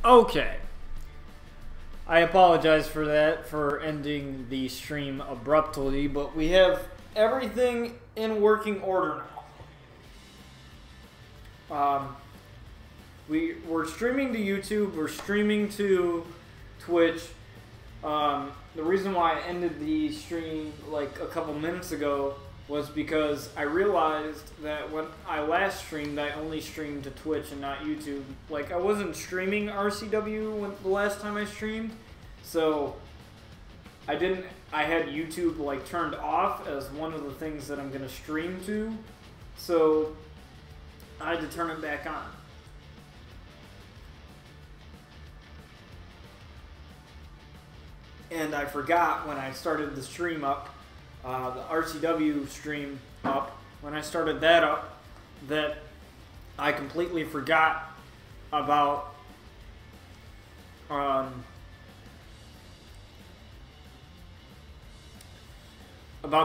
Okay. I apologize for that, for ending the stream abruptly, but we have everything in working order now. We're streaming to YouTube, we're streaming to Twitch. The reason why I ended the stream like a couple minutes ago was because I realized that when I last streamed, I only streamed to Twitch and not YouTube. Like, I wasn't streaming RCW the last time I streamed, so I had YouTube like turned off as one of the things that I'm gonna stream to, so I had to turn it back on. And I forgot when I started the stream up, the RCW stream up, when I started that up, that I completely forgot about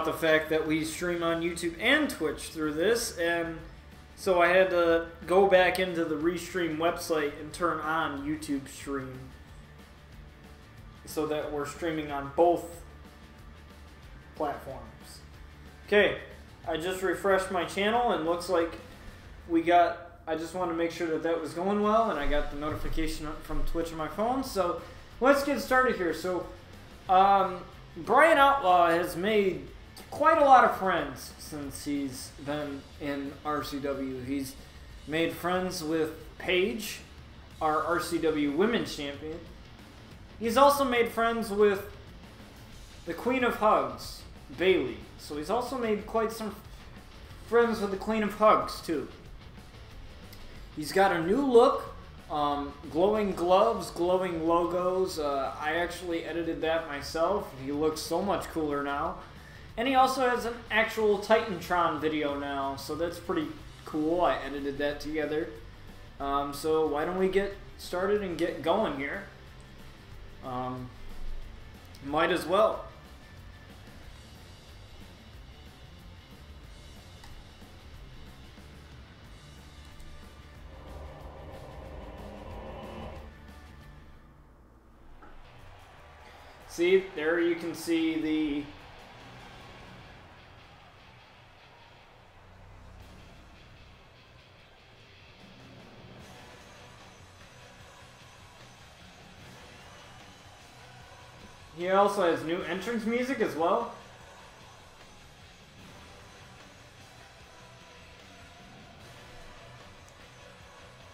the fact that we stream on YouTube and Twitch through this, and so I had to go back into the Restream website and turn on YouTube stream so that we're streaming on both platforms. Okay, I just refreshed my channel and looks like I just wanted to make sure that that was going well, and I got the notification from Twitch on my phone, so let's get started here. So, Bryan Outlaw has made quite a lot of friends since he's been in RCW. He's made friends with Paige, our RCW Women's Champion. He's also made friends with the Queen of Hugs, Bailey. So he's also made quite some friends with the Queen of Hugs, too. He's got a new look, glowing gloves, glowing logos. I actually edited that myself. He looks so much cooler now. And he also has an actual Titantron video now, so that's pretty cool. I edited that together. So why don't we get started and get going here? Might as well. See, there you can see the he also has new entrance music as well.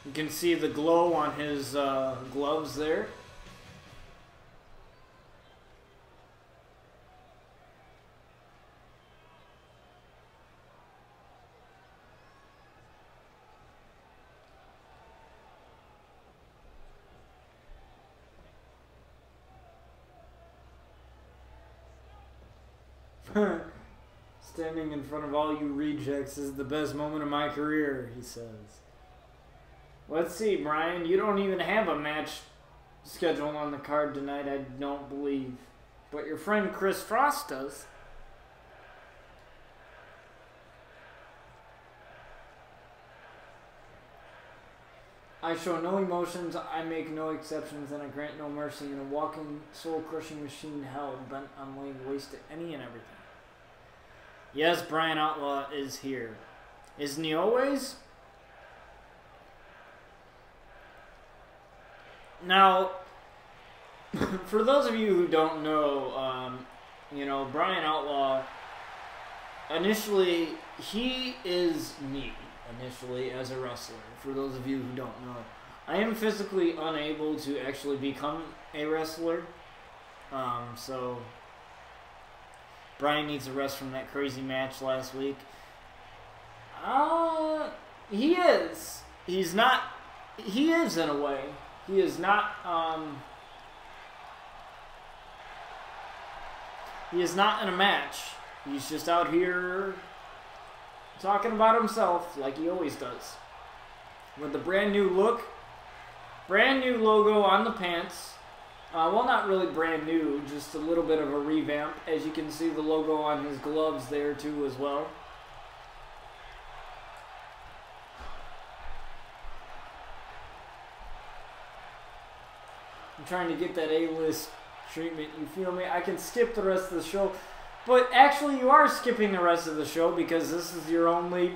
You can see the glow on his gloves there. Standing in front of all you rejects is the best moment of my career, he says. Let's see, Bryan, you don't even have a match scheduled on the card tonight, I don't believe. But your friend Kris Frost does. I show no emotions, I make no exceptions, and I grant no mercy in a walking, soul-crushing machine hell bent on laying waste to any and everything. Yes, Bryan Outlaw is here. Isn't he always? Now, for those of you who don't know, you know, Bryan Outlaw, initially, he is me, initially, as a wrestler. For those of you who don't know, I am physically unable to actually become a wrestler, so Bryan needs a rest from that crazy match last week. He is. He's not. He is in a way. He is not. He is not in a match. He's just out here talking about himself like he always does. With the brand new look, brand new logo on the pants. Well, not really brand new, just a little bit of a revamp. As you can see, the logo on his gloves there too as well. I'm trying to get that A-list treatment, you feel me? I can skip the rest of the show. But actually, you are skipping the rest of the show because this is your only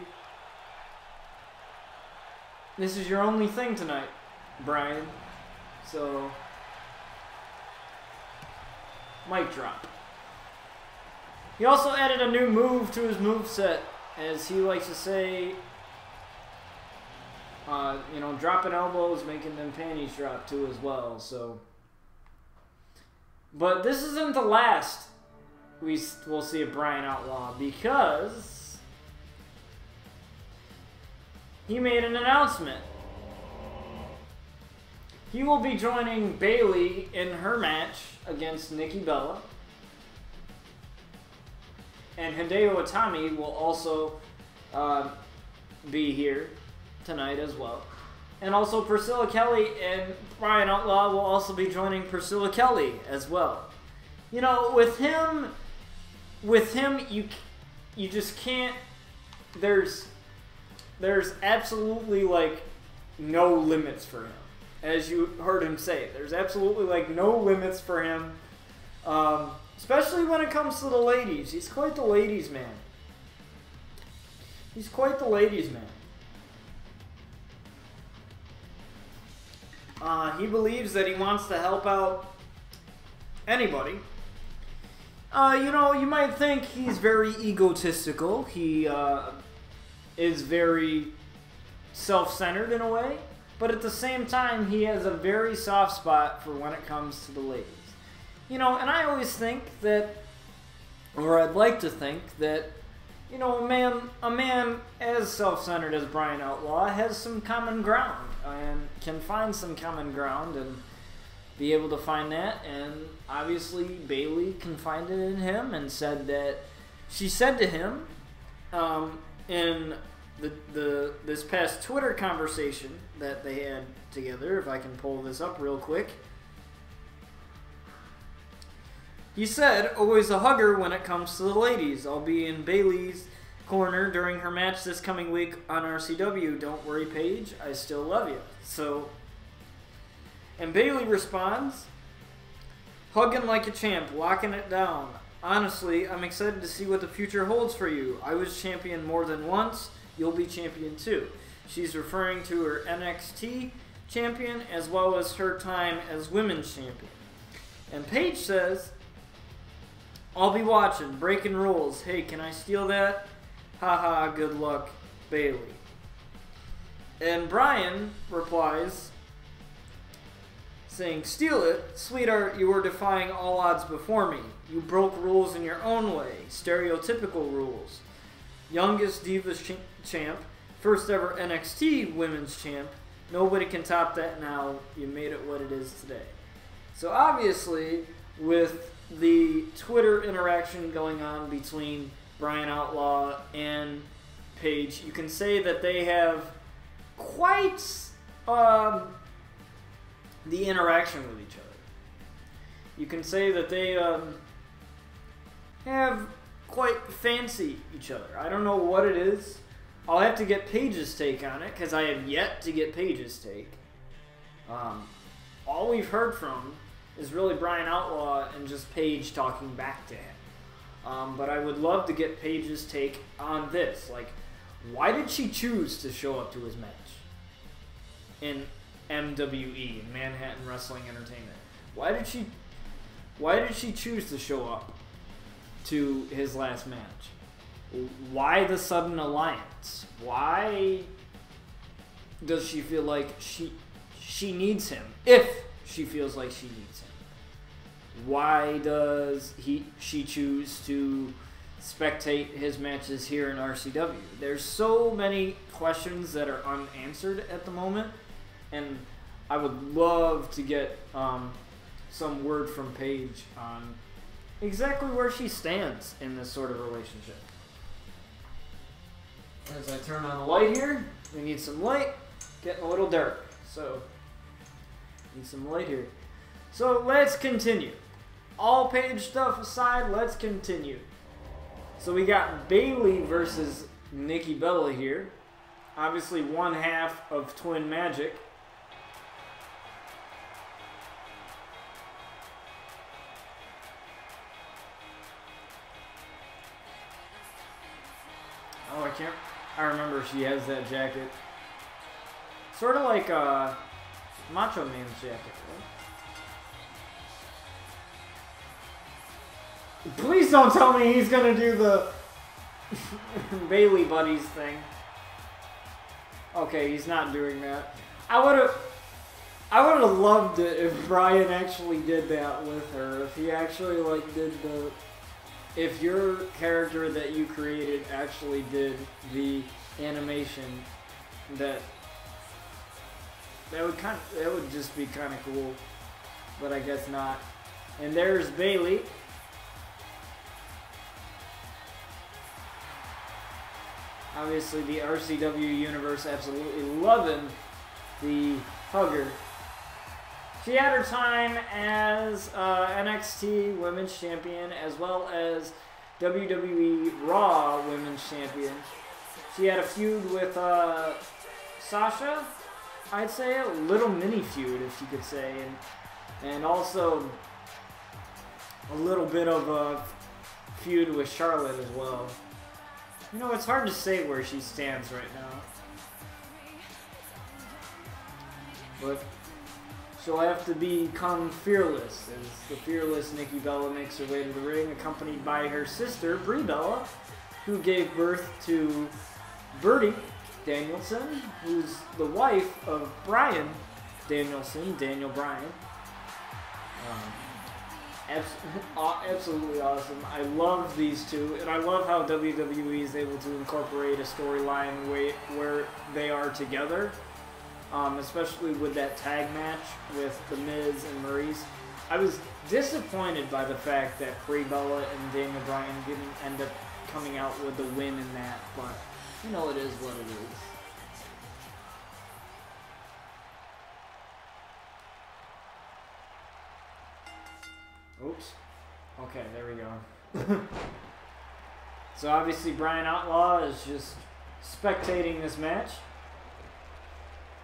thing tonight, Bryan. So, mic drop. He also added a new move to his moveset, as he likes to say, you know, dropping elbows, making them panties drop too as well. So, but this isn't the last we'll see of Bryan Outlaw, because he made an announcement. He will be joining Bayley in her match against Nikki Bella. And Hideo Itami will also be here tonight as well. And also Priscilla Kelly and Bryan Outlaw will also be joining Priscilla Kelly as well. You know, with him you just can't, there's absolutely like no limits for him. As you heard him say, there's absolutely like no limits for him. Especially when it comes to the ladies. He's quite the ladies' man. He's quite the ladies' man. He believes that he wants to help out anybody. You know, you might think he's very egotistical. He is very self-centered in a way. But at the same time, he has a very soft spot for when it comes to the ladies. You know, and I always think that, or I'd like to think that, you know, a man as self-centered as Bryan Outlaw has some common ground and can find some common ground and be able to find that. And obviously Bayley can find it in him, and said that she said to him in this past Twitter conversation that they had together, if I can pull this up real quick. He said, "Always a hugger when it comes to the ladies. I'll be in Bayley's corner during her match this coming week on RCW. Don't worry, Paige. I still love you." So, and Bayley responds, "Hugging like a champ, locking it down. Honestly, I'm excited to see what the future holds for you. I was champion more than once. You'll be champion too." She's referring to her NXT champion as well as her time as women's champion. And Paige says, "I'll be watching. Breaking rules. Hey, can I steal that? Haha, good luck, Bayley." And Bryan replies, saying, "Steal it? Sweetheart, you were defying all odds before me. You broke rules in your own way. Stereotypical rules. Youngest Divas champ. First ever NXT women's champ. Nobody can top that now. You made it what it is today." So obviously, with the Twitter interaction going on between Bryan Outlaw and Paige, you can say that they have quite the interaction with each other. You can say that they have quite fancy each other. I don't know what it is. I'll have to get Paige's take on it, because I have yet to get Paige's take. All we've heard from is really Bryan Outlaw and just Paige talking back to him. But I would love to get Paige's take on this. Like, why did she choose to show up to his match in MWE, Manhattan Wrestling Entertainment? Why did she choose to show up to his last match? Why the sudden alliance? Why does she feel like she needs him, if she feels like she needs him? Why does she choose to spectate his matches here in RCW? There's so many questions that are unanswered at the moment, and I would love to get some word from Paige on exactly where she stands in this sort of relationship. As I turn on the light here, we need some light. Getting a little dark, so need some light here. So let's continue. All Paige stuff aside, let's continue. So we got Bayley versus Nikki Bella here. Obviously one half of Twin Magic. can't. I remember she has that jacket. Sort of like Macho Man's jacket, right? Please don't tell me he's gonna do the Bailey Buddies thing. Okay, he's not doing that. I would have loved it if Bryan actually did that with her. If he actually like did the, if your character that you created actually did the animation, that would just be kind of cool. But I guess not. And there's Bailey. Obviously, the RCW universe absolutely loving the hugger. She had her time as NXT Women's Champion as well as WWE Raw Women's Champion. She had a feud with Sasha, I'd say, a little mini feud, if you could say, and also a little bit of a feud with Charlotte as well. You know, it's hard to say where she stands right now. But she'll have to become fearless, as the fearless Nikki Bella makes her way to the ring, accompanied by her sister, Brie Bella, who gave birth to Birdie Danielson, who's the wife of Bryan Danielson, Daniel Bryan. Absolutely awesome. I love these two, and I love how WWE is able to incorporate a storyline where they are together, especially with that tag match with The Miz and Maurice. I was disappointed by the fact that Brie Bella and Daniel Bryan didn't end up coming out with the win in that, but you know, it is what it is. Oops. Okay, there we go. So obviously Bryan Outlaw is just spectating this match,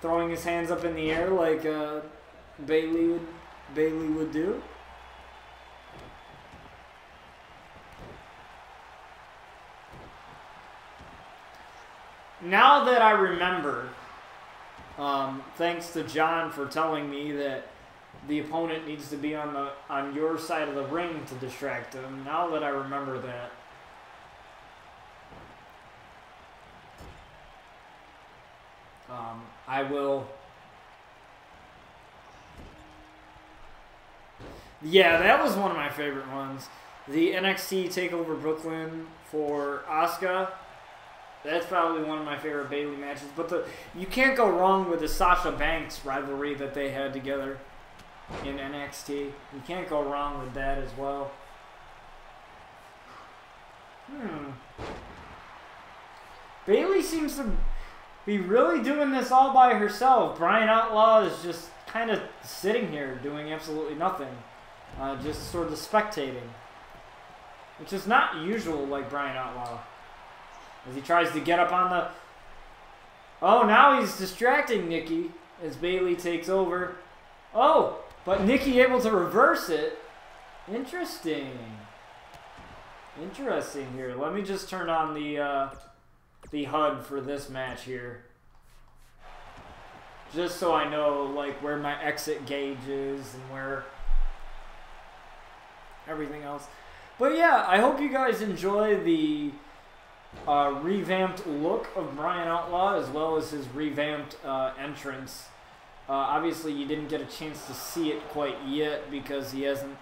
throwing his hands up in the air like Bailey would do. Now that I remember, thanks to John for telling me that the opponent needs to be on your side of the ring to distract him. Now that I remember that. I will... Yeah, that was one of my favorite ones. The NXT TakeOver Brooklyn for Asuka. That's probably one of my favorite Bailey matches. But you can't go wrong with the Sasha Banks rivalry that they had together in NXT. You can't go wrong with that as well. Bailey seems to be really doing this all by herself. Bryan Outlaw is just kind of sitting here doing absolutely nothing. Just sort of spectating. Which is not usual like Bryan Outlaw. As he tries to get up on the... Oh, now he's distracting Nikki as Bailey takes over. Oh! But Nikki able to reverse it. Interesting. Interesting here. Let me just turn on the HUD for this match here. Just so I know like where my exit gauge is and where everything else. But yeah, I hope you guys enjoy the revamped look of Bryan Outlaw as well as his revamped entrance. Obviously, you didn't get a chance to see it quite yet because he hasn't...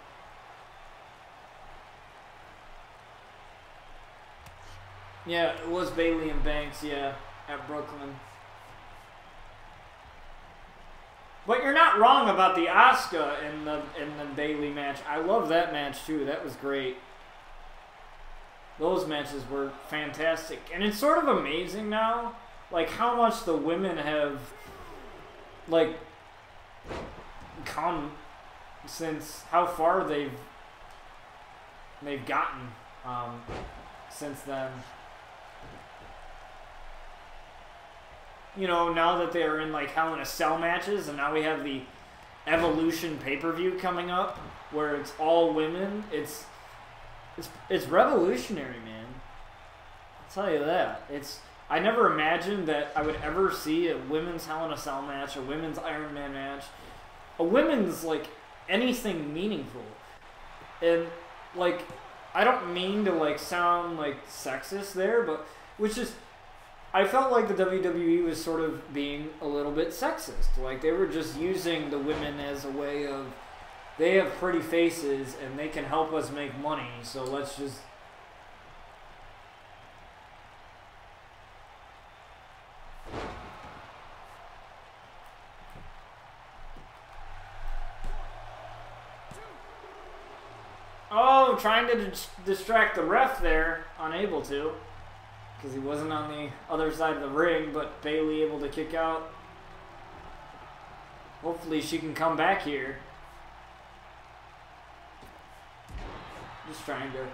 Yeah, it was Bailey and Banks, yeah, at Brooklyn. But you're not wrong about the Asuka in the Bailey match. I love that match too. That was great. Those matches were fantastic. And it's sort of amazing now, like how much the women have like come since how far they've gotten since then. You know, now that they're in like Hell in a Cell matches, and now we have the Evolution pay-per-view coming up where it's all women. It's revolutionary, man. I'll tell you that. I never imagined that I would ever see a women's Hell in a Cell match, a women's Iron Man match, a women's, like, anything meaningful. And, like, I don't mean to, like, sound, like, sexist there, but, which is, I felt like the WWE was sort of being a little bit sexist. Like, they were just using the women as a way of, they have pretty faces and they can help us make money, so let's just... Oh, trying to distract the ref there, unable to, because he wasn't on the other side of the ring, but Bayley able to kick out. Hopefully she can come back here. Just trying to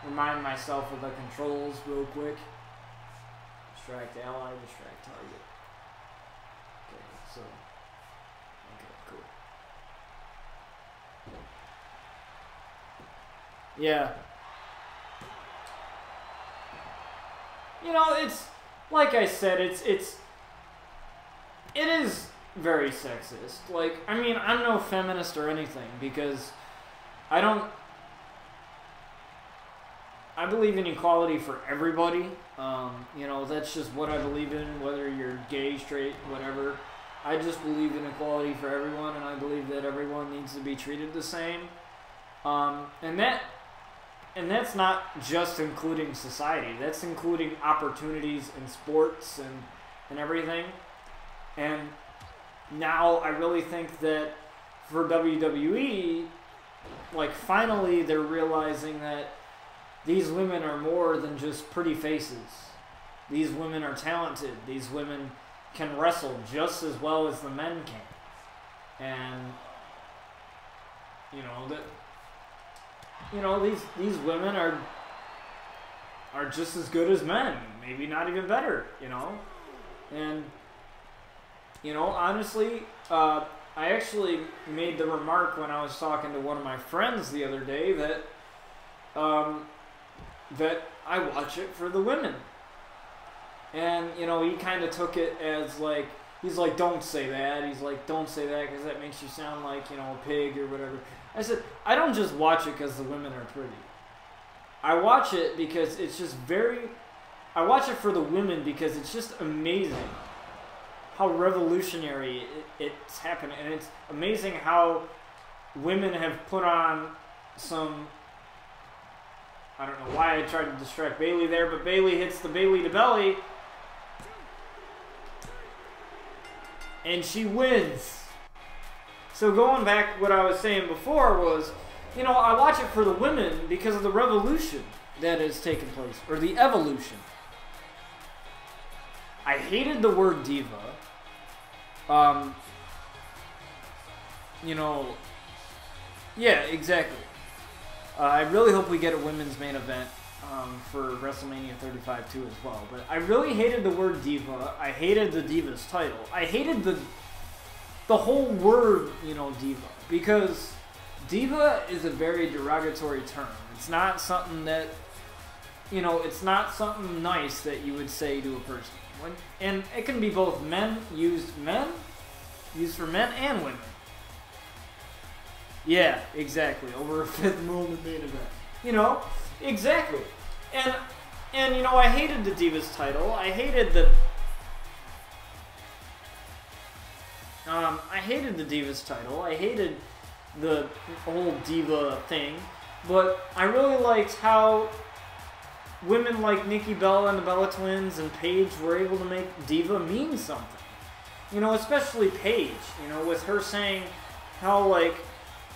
remind myself of the controls real quick. Distract ally, distract target. Okay, so... Okay, cool. Yeah. You know, it's... Like I said, it is very sexist. Like, I mean, I'm no feminist or anything, because I believe in equality for everybody. You know, that's just what I believe in, whether you're gay, straight, whatever. I just believe in equality for everyone, and I believe that everyone needs to be treated the same. And that's not just including society. That's including opportunities in sports and everything. And now I really think that for WWE, like, finally they're realizing that these women are more than just pretty faces. These women are talented. These women can wrestle just as well as the men can. And, you know, these women are just as good as men. Maybe not even better, you know? And, you know, honestly, I actually made the remark when I was talking to one of my friends the other day that I watch it for the women. And, you know, he kind of took it as, like, he's like, don't say that. He's like, don't say that because that makes you sound like, you know, a pig or whatever. I said, I don't just watch it because the women are pretty. I watch it because it's just I watch it for the women because it's just amazing how revolutionary it's happened. And it's amazing how women have put on some... I don't know why I tried to distract Bayley there, but Bayley hits the Bayley to belly. And she wins. So going back, what I was saying before was, you know, I watch it for the women because of the revolution that has taken place, or the evolution. I hated the word diva. You know, yeah, exactly. I really hope we get a women's main event for WrestleMania 35 too as well. But I really hated the word diva. I hated the Divas title. I hated the whole word, you know, diva. Because diva is a very derogatory term. It's not something that, you know, it's not something nice that you would say to a person. And it can be both used for men and women. Yeah, exactly. Over a fifth moment main event. You know? Exactly. And you know, I hated the Divas title. I hated the Divas title. I hated the whole diva thing. But I really liked how women like Nikki Bella and the Bella Twins and Paige were able to make diva mean something. You know, especially Paige. You know, with her saying how, like,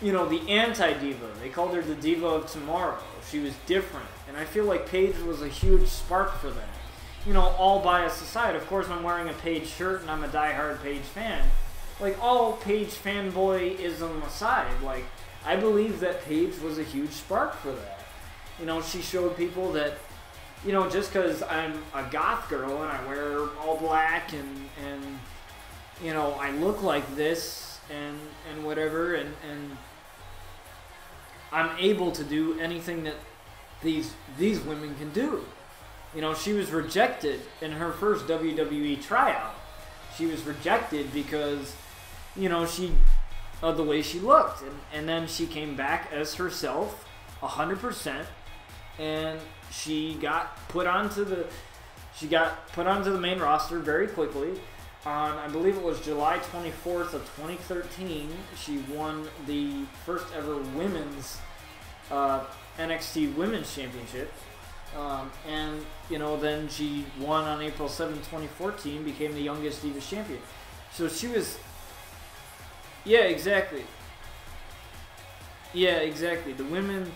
you know, the anti-diva. They called her the diva of tomorrow. She was different. And I feel like Paige was a huge spark for that. You know, all bias aside. Of course, I'm wearing a Paige shirt and I'm a diehard Paige fan. Like, all Paige fanboyism aside, like, I believe that Paige was a huge spark for that. You know, she showed people that, you know, just because I'm a goth girl and I wear all black and you know, I look like this and whatever, and I'm able to do anything that these women can do. You know, she was rejected in her first WWE tryout. She was rejected because, you know, of the way she looked. And then she came back as herself, 100%, and she got put onto the main roster very quickly. On, I believe it was July 24th of 2013, she won the first ever women's NXT Women's Championship. And, you know, then she won on April 7th, 2014, became the youngest Divas champion. So she was... Yeah, exactly. Yeah, exactly. The women...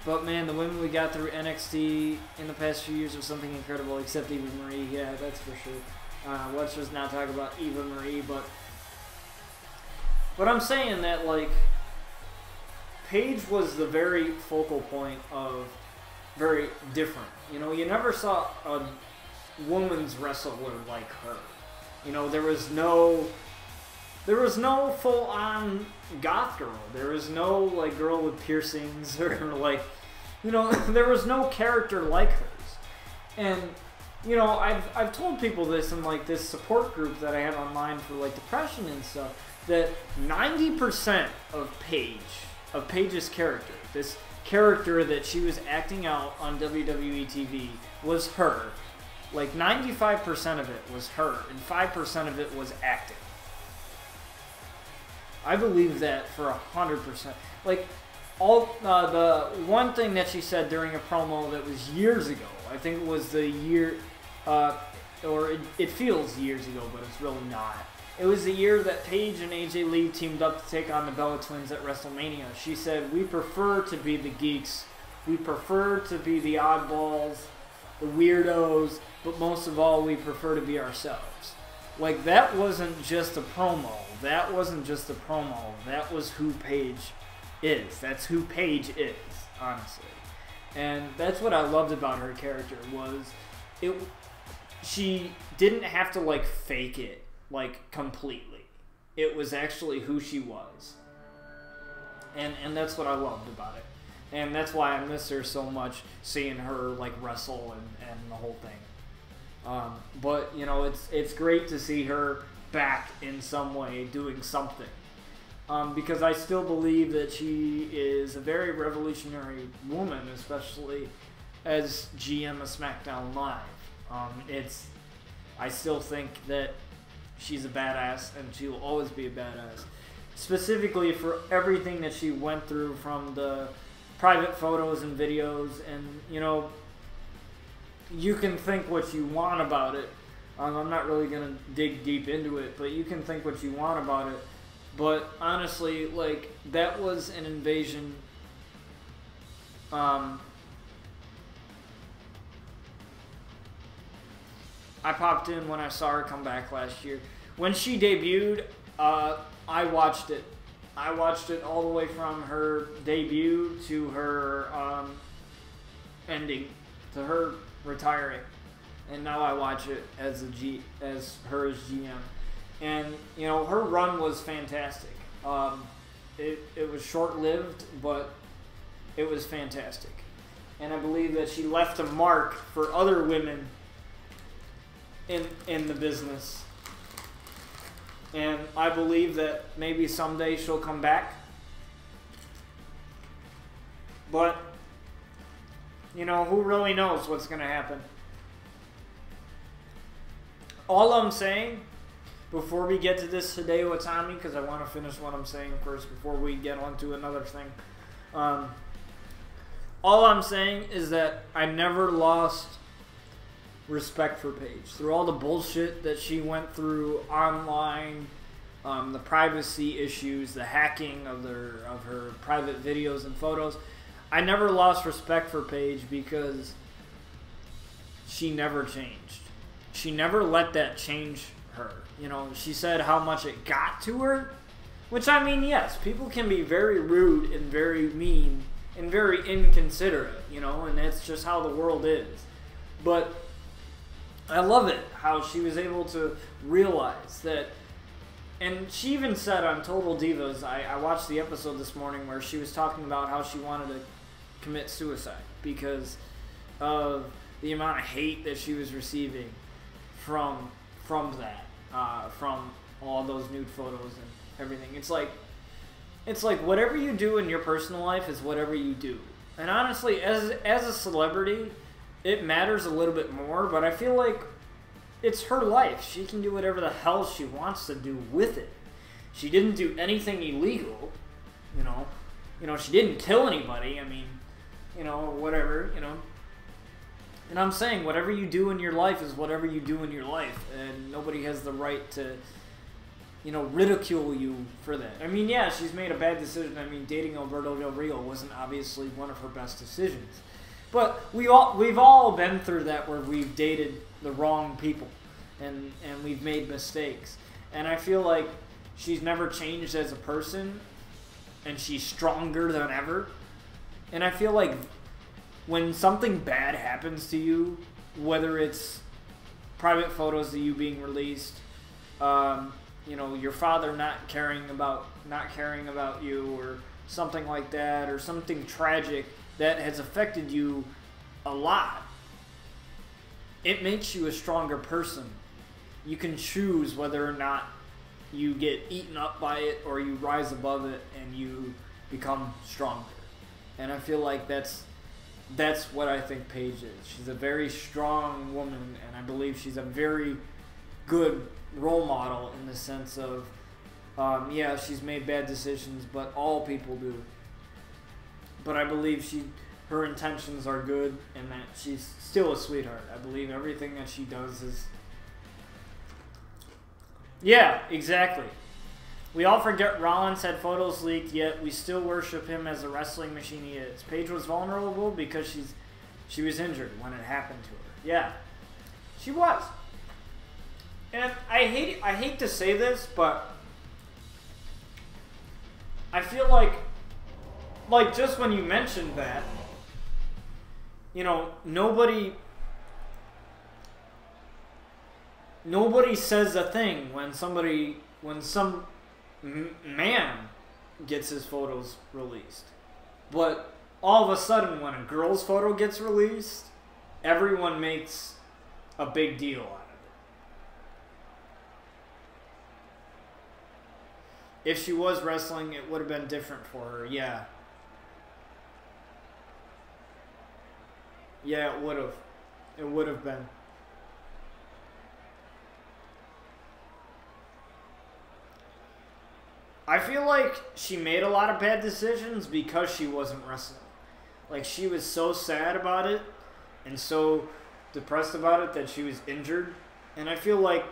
But, man, the women we got through NXT in the past few years was something incredible, except Eva Marie. Yeah, that's for sure. Let's just not talk about Eva Marie, but I'm saying that, like, Paige was the very focal point of very different. You know, you never saw a woman's wrestler like her. You know, there was no full-on goth girl. There was no, like, girl with piercings or, like, you know, there was no character like hers. And, you know, I've told people this in, like, this support group that I have online for, like, depression and stuff, that 90% of Paige's character, this character that she was acting out on WWE TV, was her. Like, 95% of it was her, and 5% of it was acting. I believe that for 100%. Like, the one thing that she said during a promo that was years ago, I think it was the year, or it feels years ago, but it's really not. It was the year that Paige and AJ Lee teamed up to take on the Bella Twins at WrestleMania. She said, "We prefer to be the geeks. We prefer to be the oddballs, the weirdos, but most of all, we prefer to be ourselves." Like, that wasn't just a promo. That wasn't just a promo. That was who Paige is. That's who Paige is, honestly. And that's what I loved about her character, was she didn't have to, like, fake it, like, completely. It was actually who she was. And that's what I loved about it. And that's why I miss her so much, seeing her, like, wrestle and the whole thing. But, you know, it's great to see her back in some way doing something. Because I still believe that she is a very revolutionary woman, especially as GM of SmackDown Live. I still think that she's a badass, and she will always be a badass. Specifically for everything that she went through, from the private photos and videos, and, you know, you can think what you want about it. I'm not really going to dig deep into it, but you can think what you want about it. But honestly, like, that was an invasion. I popped in when I saw her come back last year. When she debuted, I watched it. I watched it all the way from her debut to her ending, to her retiring. And now I watch it as her as GM. And, you know, her run was fantastic. It was short-lived, but it was fantastic. And I believe that she left a mark for other women in the business. And I believe that maybe someday she'll come back. But, you know, who really knows what's going to happen? All I'm saying, before we get to this Hideo Itami, because I want to finish what I'm saying first before we get on to another thing. All I'm saying is that I never lost respect for Paige. Through all the bullshit that she went through online, the privacy issues, the hacking of her private videos and photos, I never lost respect for Paige because she never changed. She never let that change her. You know, she said how much it got to her, which, I mean, yes, people can be very rude and very mean and very inconsiderate, you know, and that's just how the world is. But I love it how she was able to realize that. And she even said on Total Divas, I watched the episode this morning where she was talking about how she wanted to commit suicide because of the amount of hate that she was receiving from that, from all those nude photos and everything. It's like whatever you do in your personal life is whatever you do. And honestly, as a celebrity, it matters a little bit more, but I feel like it's her life. She can do whatever the hell she wants to do with it. She didn't do anything illegal, you know. She didn't kill anybody. I mean, whatever, And I'm saying whatever you do in your life is whatever you do in your life, and nobody has the right to, ridicule you for that. I mean, yeah, she's made a bad decision. I mean, dating Alberto Del Rio wasn't obviously one of her best decisions. But we've all been through that, where we've dated the wrong people and we've made mistakes. And I feel like she's never changed as a person, and she's stronger than ever. And I feel like when something bad happens to you, whether it's private photos of you being released, your father not caring about you, or something like that, or something tragic that has affected you a lot, it makes you a stronger person. You can choose whether or not you get eaten up by it or you rise above it and you become stronger. And I feel like that's what I think Paige is. She's a very strong woman, and I believe she's a very good role model in the sense of, yeah, she's made bad decisions, but all people do. But I believe her intentions are good, and that she's still a sweetheart. I believe everything that she does is... Yeah, exactly. We all forget Rollins had photos leaked, yet we still worship him as a wrestling machine he is. Paige was vulnerable because she was injured when it happened to her. Yeah, she was. And I hate to say this, but I feel like just when you mentioned that, nobody says a thing when some man gets his photos released. But all of a sudden, when a girl's photo gets released, everyone makes a big deal out of it. If she was wrestling, it would have been different for her, yeah. Yeah, it would have. It would have been. I feel like she made a lot of bad decisions because she wasn't wrestling. Like, she was so sad about it and so depressed about it that she was injured. And I feel like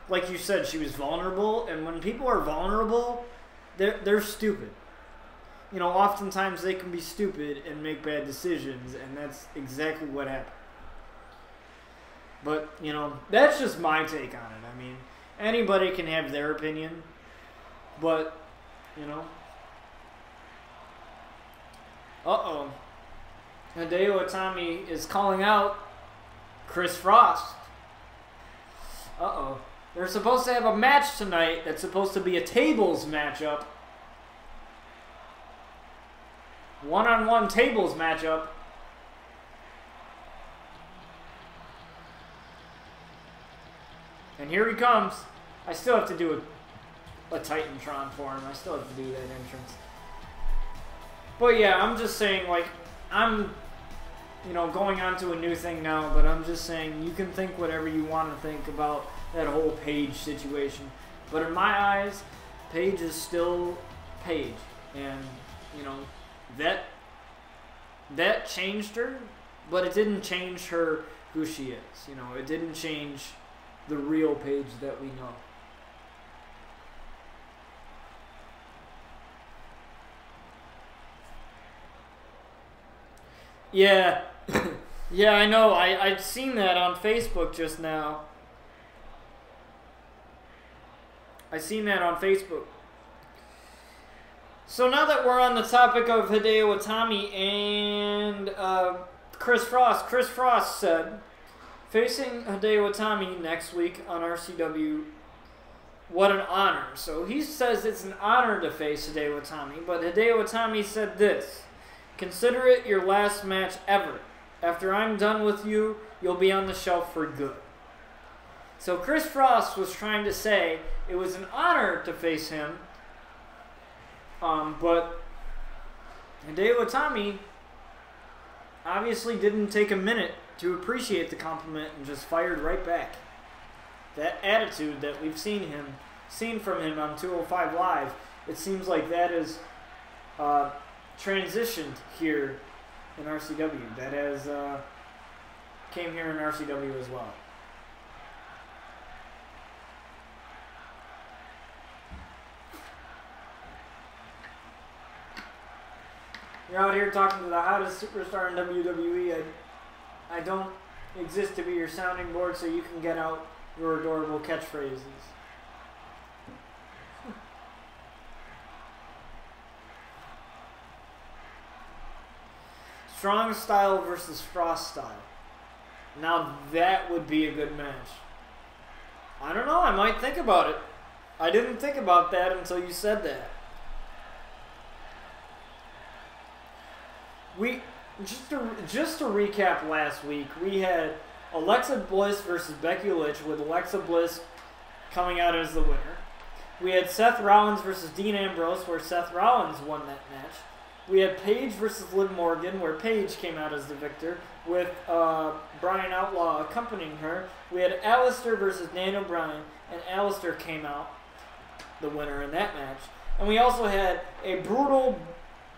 you said, she was vulnerable. And when people are vulnerable, they're stupid. Oftentimes they can be stupid and make bad decisions, and that's exactly what happened. But, that's just my take on it. I mean, anybody can have their opinion. But, uh-oh. Hideo Itami is calling out Kris Frost. Uh-oh. They're supposed to have a match tonight that's supposed to be a tables matchup. One-on-one tables matchup. And here he comes. I still have to do a Titantron for him. I still have to do that entrance. But yeah, I'm just saying, I'm, going on to a new thing now, but I'm just saying, you can think whatever you want to think about that whole Paige situation. But in my eyes, Paige is still Paige. And, that changed her, but it didn't change her who she is. It didn't change the real Paige that we know. Yeah. Yeah, I know. I'd seen that on Facebook just now. I seen that on Facebook. So now that we're on the topic of Hideo Itami and Kris Frost said, facing Hideo Itami next week on RCW, what an honor. So he says it's an honor to face Hideo Itami, but Hideo Itami said this: consider it your last match ever After I'm done with you, you'll be on the shelf for good. So Kris Frost was trying to say it was an honor to face him, but Hideo Itami obviously didn't take a minute to appreciate the compliment and just fired right back. That attitude that we've seen from him on 205 Live, it seems like that is transitioned here in RCW. That has came here in RCW as well. You're out here talking to the hottest superstar in WWE. I don't exist to be your sounding board, so you can get out your adorable catchphrases. Strong style versus Frost style. Now that would be a good match. I don't know, I might think about it. I didn't think about that until you said that. Just to recap last week, we had Alexa Bliss versus Becky Lynch, with Alexa Bliss coming out as the winner. We had Seth Rollins versus Dean Ambrose, where Seth Rollins won that match. We had Paige versus Liv Morgan, where Paige came out as the victor, with Bryan Outlaw accompanying her. We had Aleister versus Daniel Bryan, and Aleister came out the winner in that match. And we also had a brutal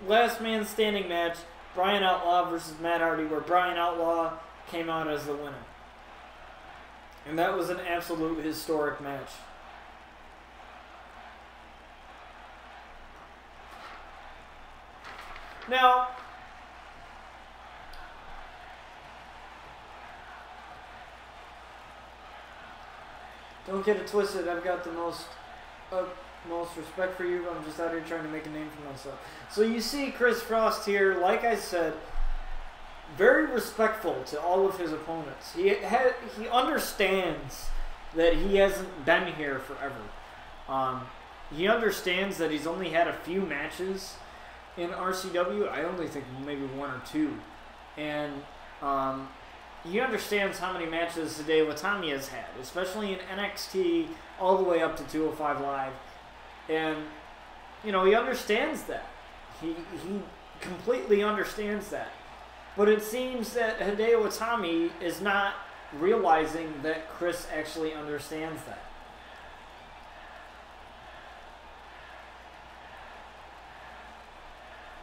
last man standing match, Bryan Outlaw versus Matt Hardy, where Bryan Outlaw came out as the winner. And that was an absolute historic match. Now, don't get it twisted. I've got the most respect for you. I'm just out here trying to make a name for myself. So you see Kris Frost here, like I said, very respectful to all of his opponents. He understands that he hasn't been here forever. He understands that he's only had a few matches in RCW. I only think maybe one or two. And he understands how many matches Hideo Itami has had, especially in NXT all the way up to 205 Live. And, you know, he understands that. He completely understands that. But it seems that Hideo Itami is not realizing that Kris actually understands that.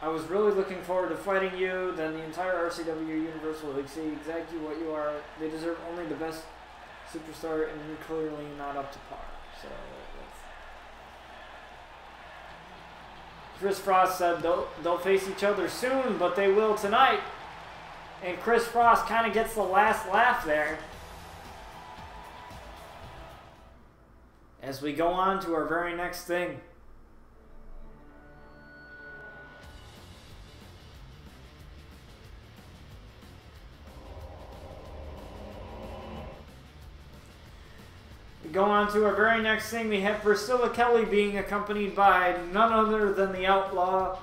I was really looking forward to fighting you. Then the entire RCW universe will see exactly what you are. They deserve only the best superstar, and you're clearly not up to par. So Kris Frost said they'll face each other soon, but they will tonight. And Kris Frost kind of gets the last laugh there. As we go on to our very next thing. We go on to our very next thing. We have Priscilla Kelly being accompanied by none other than the Outlaw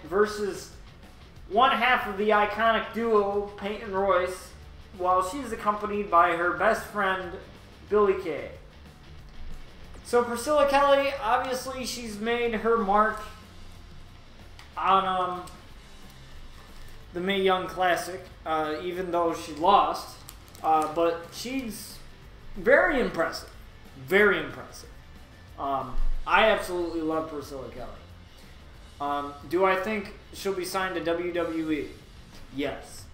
versus one half of the iconic duo, Peyton Royce, while she's accompanied by her best friend, Billie Kay. So Priscilla Kelly, obviously she's made her mark on the Mae Young Classic, even though she lost. But she's very impressive. Very impressive. I absolutely love Priscilla Kelly. Do I think she'll be signed to WWE? Yes.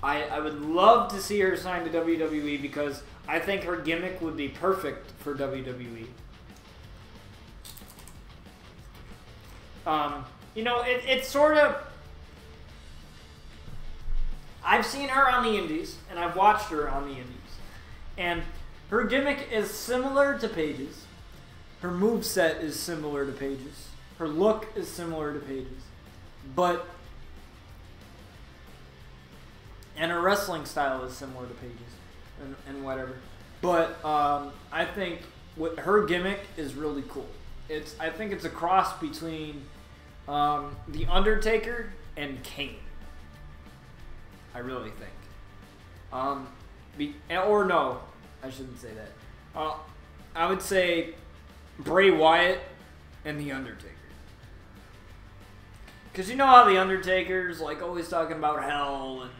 I would love to see her signed to WWE because I think her gimmick would be perfect for WWE. You know, it's sort of... I've seen her on the indies, and I've watched her on the indies. And her gimmick is similar to Paige's. Her moveset is similar to Paige's. Her look is similar to Paige's. But... and her wrestling style is similar to Paige's. And whatever. But I think her gimmick is really cool. I think it's a cross between The Undertaker and Kane. I really think. Or no, I shouldn't say that. I would say Bray Wyatt and The Undertaker. Because you know how The Undertaker's like always talking about hell and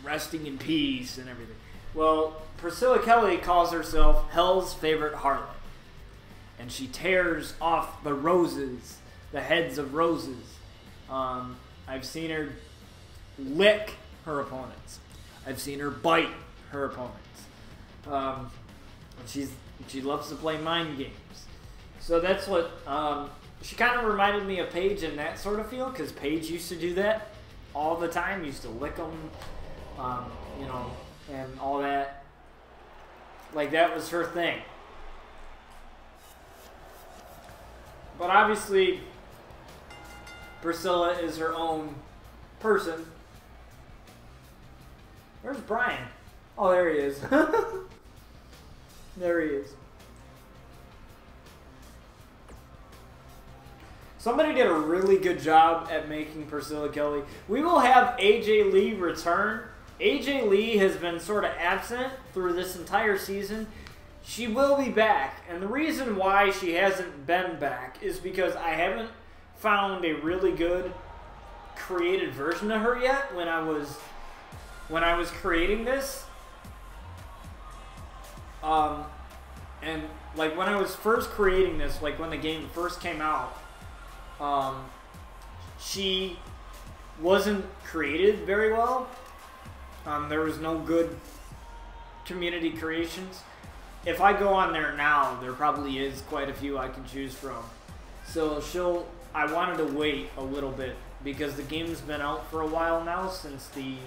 resting in peace and everything. Well, Priscilla Kelly calls herself Hell's favorite harlot. And she tears off the roses, the heads of roses. I've seen her lick her opponents. I've seen her bite her opponents. She loves to play mind games. So that's what... she kind of reminded me of Paige in that sort of feel, because Paige used to do that all the time. Used to lick them, you know, and all that. Like, that was her thing. But obviously, Priscilla is her own person. Where's Bryan? Oh, there he is. There he is. Somebody did a really good job at making Priscilla Kelly. We will have AJ Lee return. AJ Lee has been sort of absent through this entire season. She will be back. And the reason why she hasn't been back is because I haven't found a really good created version of her yet when I was creating this. And like when I was first creating this, like when the game first came out, she wasn't created very well. There was no good community creations. If I go on there now, there probably is quite a few I can choose from. So I wanted to wait a little bit because the game's been out for a while now, since the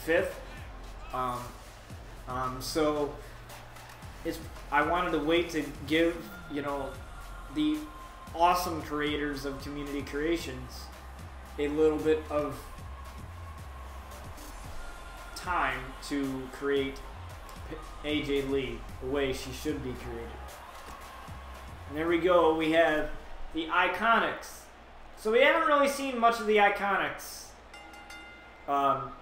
5th. So I wanted to wait to give, you know, the awesome creators of community creations a little bit of time to create AJ Lee the way she should be created. And there we go, we have the Iconics. So we haven't really seen much of the Iconics.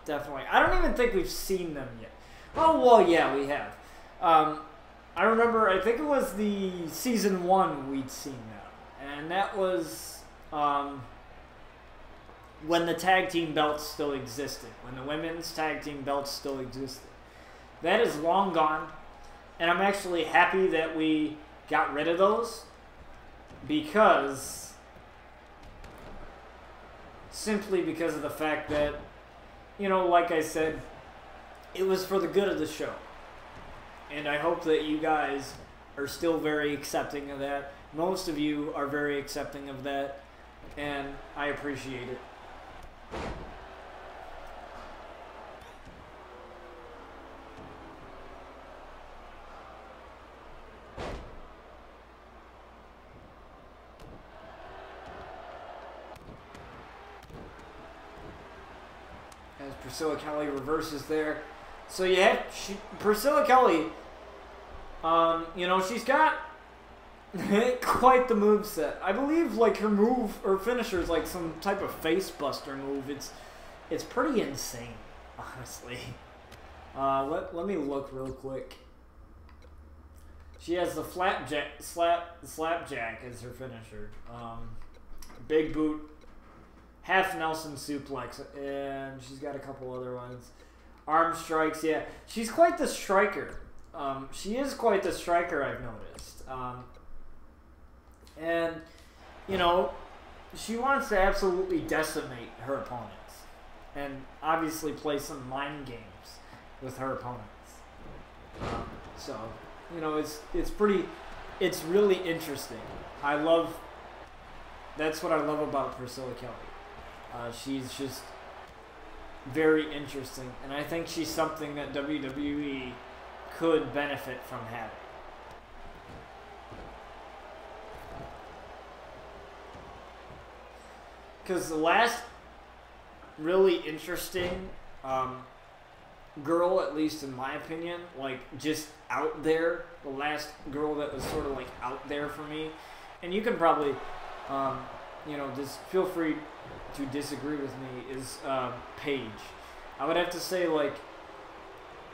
Definitely. I don't even think we've seen them yet. Oh, well, yeah, we have. I remember, I think it was the Season 1 we'd seen them. And that was when the tag team belts still existed. When the women's tag team belts still existed. That is long gone. And I'm actually happy that we got rid of those. Simply because of the fact that, you know, like I said, it was for the good of the show. And I hope that you guys are still very accepting of that. Most of you are very accepting of that, and I appreciate it. As Priscilla Kelly reverses there. So you have Priscilla Kelly, you know, she's got quite the moveset. I believe like her move or finisher is like some type of face buster move. It's pretty insane, honestly. Let me look real quick. She has the slapjack as her finisher. Big boot, half Nelson suplex, and she's got a couple other ones. Arm strikes, yeah. She's quite the striker. She is quite the striker, I've noticed. And, you know, she wants to absolutely decimate her opponents. And obviously play some mind games with her opponents. So, you know, it's really interesting. That's what I love about Priscilla Kelly. She's just very interesting. And I think she's something that WWE could benefit from having. Because the last really interesting girl, at least in my opinion, like just out there, the last girl that was sort of like out there for me, and you can probably, you know, just feel free to disagree with me, is Paige. I would have to say, like,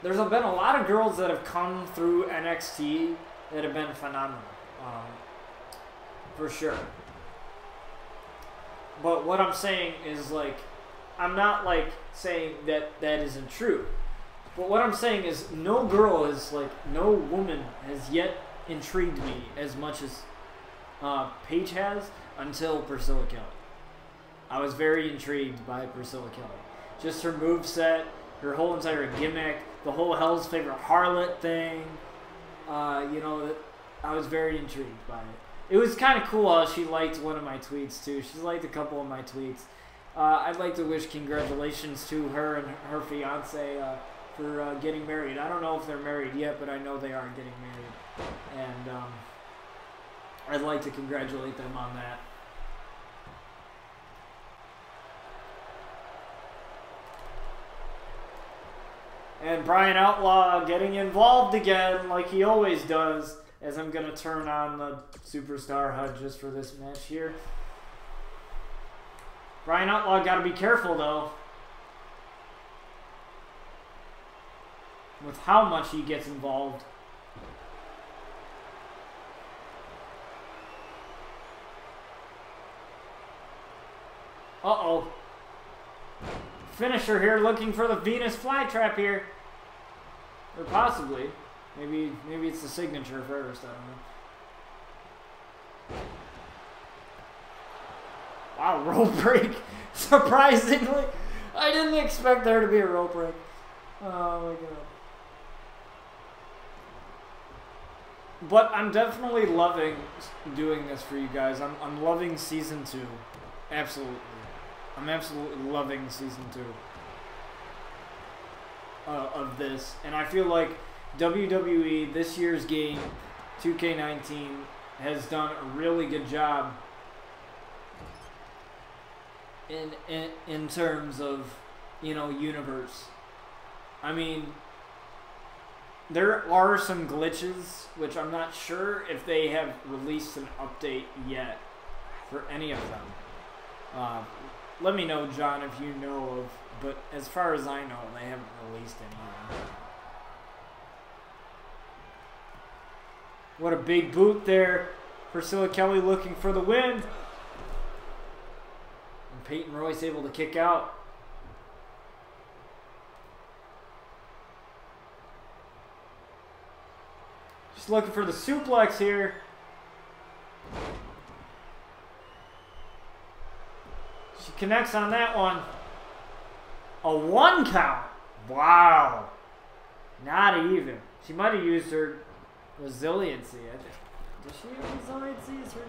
there's been a lot of girls that have come through NXT that have been phenomenal. For sure. But what I'm saying is, like, I'm not, like, saying that that isn't true. But what I'm saying is no girl is, like, no woman has yet intrigued me as much as Paige has until Priscilla Kelly. I was very intrigued by Priscilla Kelly. Just her moveset, her whole entire gimmick, the whole Hell's Favorite Harlot thing. You know, I was very intrigued by it. It was kind of cool how she liked one of my tweets, too. She liked a couple of my tweets. I'd like to wish congratulations to her and her fiance for getting married. I don't know if they're married yet, but I know they are getting married. And I'd like to congratulate them on that. And Bryan Outlaw getting involved again like he always does, as I'm going to turn on the Superstar HUD just for this match here. Bryan Outlaw got to be careful, though, with how much he gets involved. Uh-oh. Finisher here, looking for the Venus flytrap here. Or possibly. Maybe it's the signature first, I don't know. Wow, rope break. Surprisingly. I didn't expect there to be a rope break. Oh my god. But I'm definitely loving doing this for you guys. I'm loving season 2. Absolutely. I'm absolutely loving season 2 of this. And I feel like WWE, this year's game, 2K19, has done a really good job in terms of, you know, universe. I mean, there are some glitches, which I'm not sure if they have released an update yet for any of them. Let me know, John, if you know of, but as far as I know, they haven't released any. What a big boot there. Priscilla Kelly looking for the win. And Peyton Royce able to kick out. Just looking for the suplex here. She connects on that one. A 1 count. Wow. Not even. She might have used her resiliency, I think. Does she have resiliency? Is her...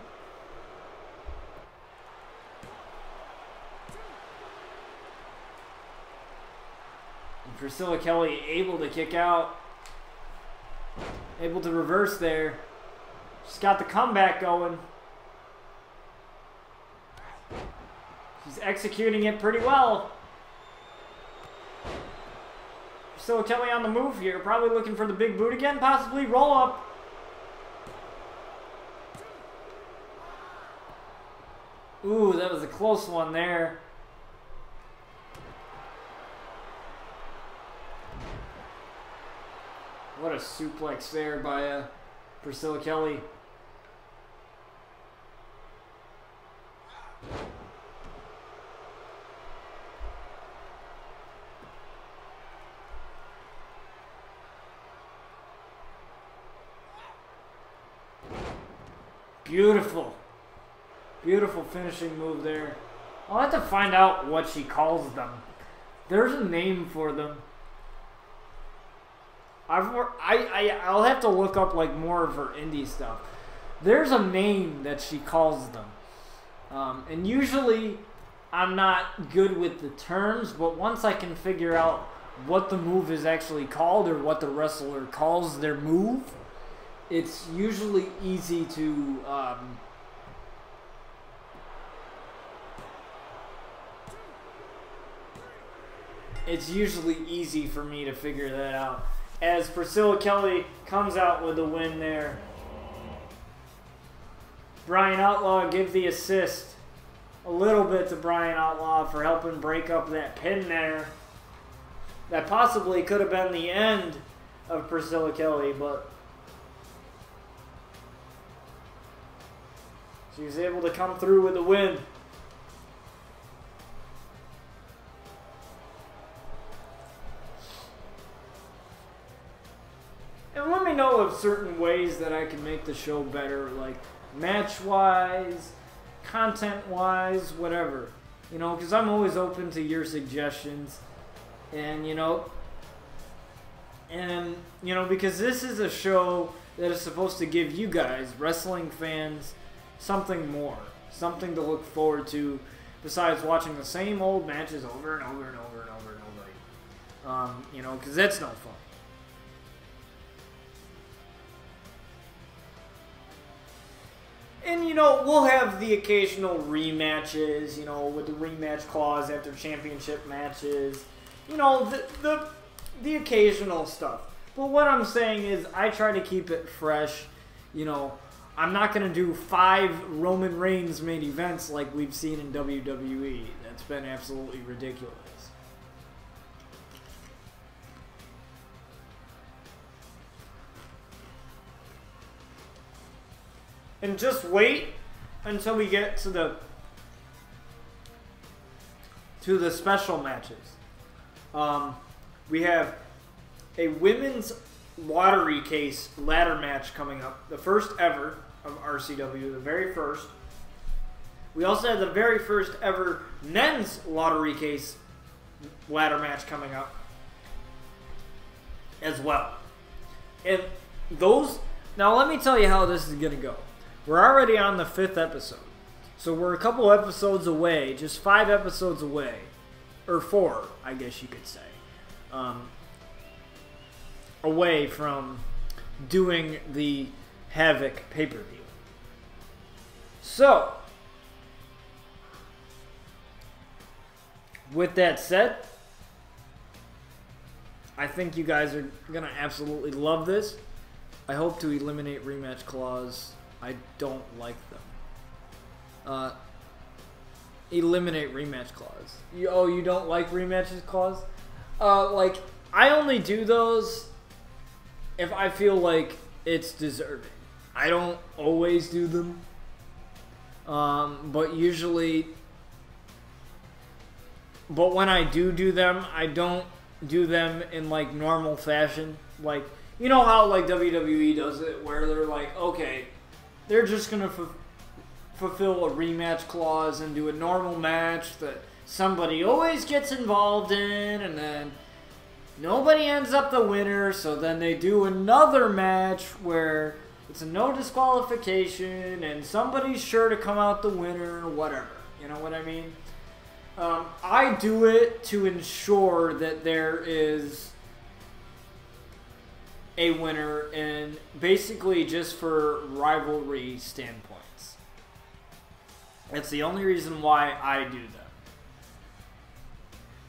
And Priscilla Kelly able to kick out. Able to reverse there. She's got the comeback going. She's executing it pretty well. Priscilla Kelly on the move here. Probably looking for the big boot again. Possibly roll up. Ooh, that was a close one there. What a suplex there by Priscilla Kelly. Beautiful. Beautiful finishing move there. I'll have to find out what she calls them. There's a name for them. I'll have to look up like more of her indie stuff. There's a name that she calls them. And usually I'm not good with the terms, but once I can figure out what the move is actually called or what the wrestler calls their move, it's usually easy to it's usually easy for me to figure that out. As Priscilla Kelly comes out with a win there. Bryan Outlaw gives the assist a little bit to Bryan Outlaw for helping break up that pin there. that possibly could have been the end of Priscilla Kelly, but she was able to come through with a win. And let me know of certain ways that I can make the show better, like match-wise, content-wise, whatever. You know, because I'm always open to your suggestions. And, you know, because this is a show that is supposed to give you guys, wrestling fans, something more. Something to look forward to besides watching the same old matches over and over and over and over and over. You know, because that's no fun. And, you know, we'll have the occasional rematches, you know, with the rematch clause after championship matches. You know, the occasional stuff. But what I'm saying is I try to keep it fresh. You know, I'm not going to do 5 Roman Reigns main events like we've seen in WWE. That's been absolutely ridiculous. And just wait until we get to the special matches. We have a women's lottery case ladder match coming up. The first ever of RCW, the very first. We also have the very first ever men's lottery case ladder match coming up as well. And those... Now let me tell you how this is going to go. We're already on the 5th episode. So we're a couple episodes away, just 5 episodes away. Or 4, I guess you could say. Away from doing the HIAC pay-per-view. So, with that said, I think you guys are going to absolutely love this. I hope to eliminate rematch clause. I don't like them. Eliminate rematch clause. You don't like rematches clause? Like, I only do those if I feel like it's deserving. I don't always do them. But usually... But when I do them, I don't do them in, like, normal fashion. Like, you know how, like, WWE does it, where they're like, okay... They're just going to fulfill a rematch clause and do a normal match that somebody always gets involved in, and then nobody ends up the winner, so then they do another match where it's a no disqualification and somebody's sure to come out the winner or whatever. You know what I mean? I do it to ensure that there is a winner, and basically just for rivalry standpoints. That's the only reason why I do them.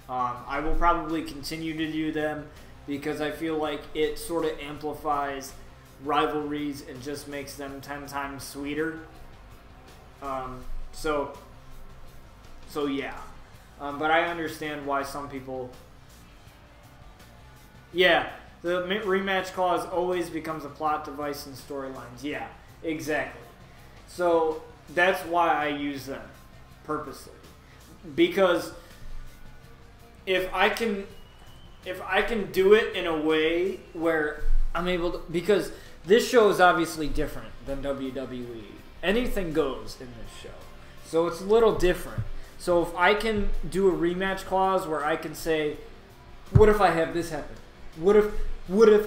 I will probably continue to do them because I feel like it sort of amplifies rivalries and just makes them 10 times sweeter. So yeah. But I understand why some people... Yeah. The rematch clause always becomes a plot device in storylines. Yeah, exactly. So that's why I use them purposely. Because if I can do it in a way where I'm able to, because this show is obviously different than WWE. Anything goes in this show. So it's a little different. So if I can do a rematch clause where I can say, what if I have this happen? What if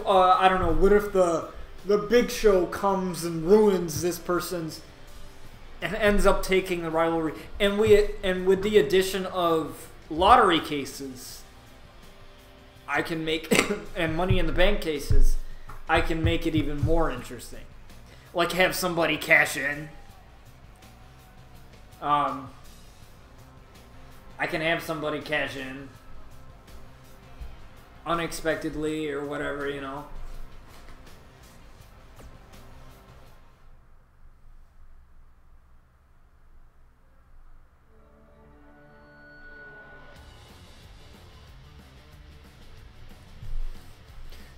I don't know, what if the Big Show comes and ruins this person's and ends up taking the rivalry, and with the addition of lottery cases, I can make and Money in the Bank cases, I can make it even more interesting. Like have somebody cash in. I can have somebody cash in unexpectedly or whatever, you know.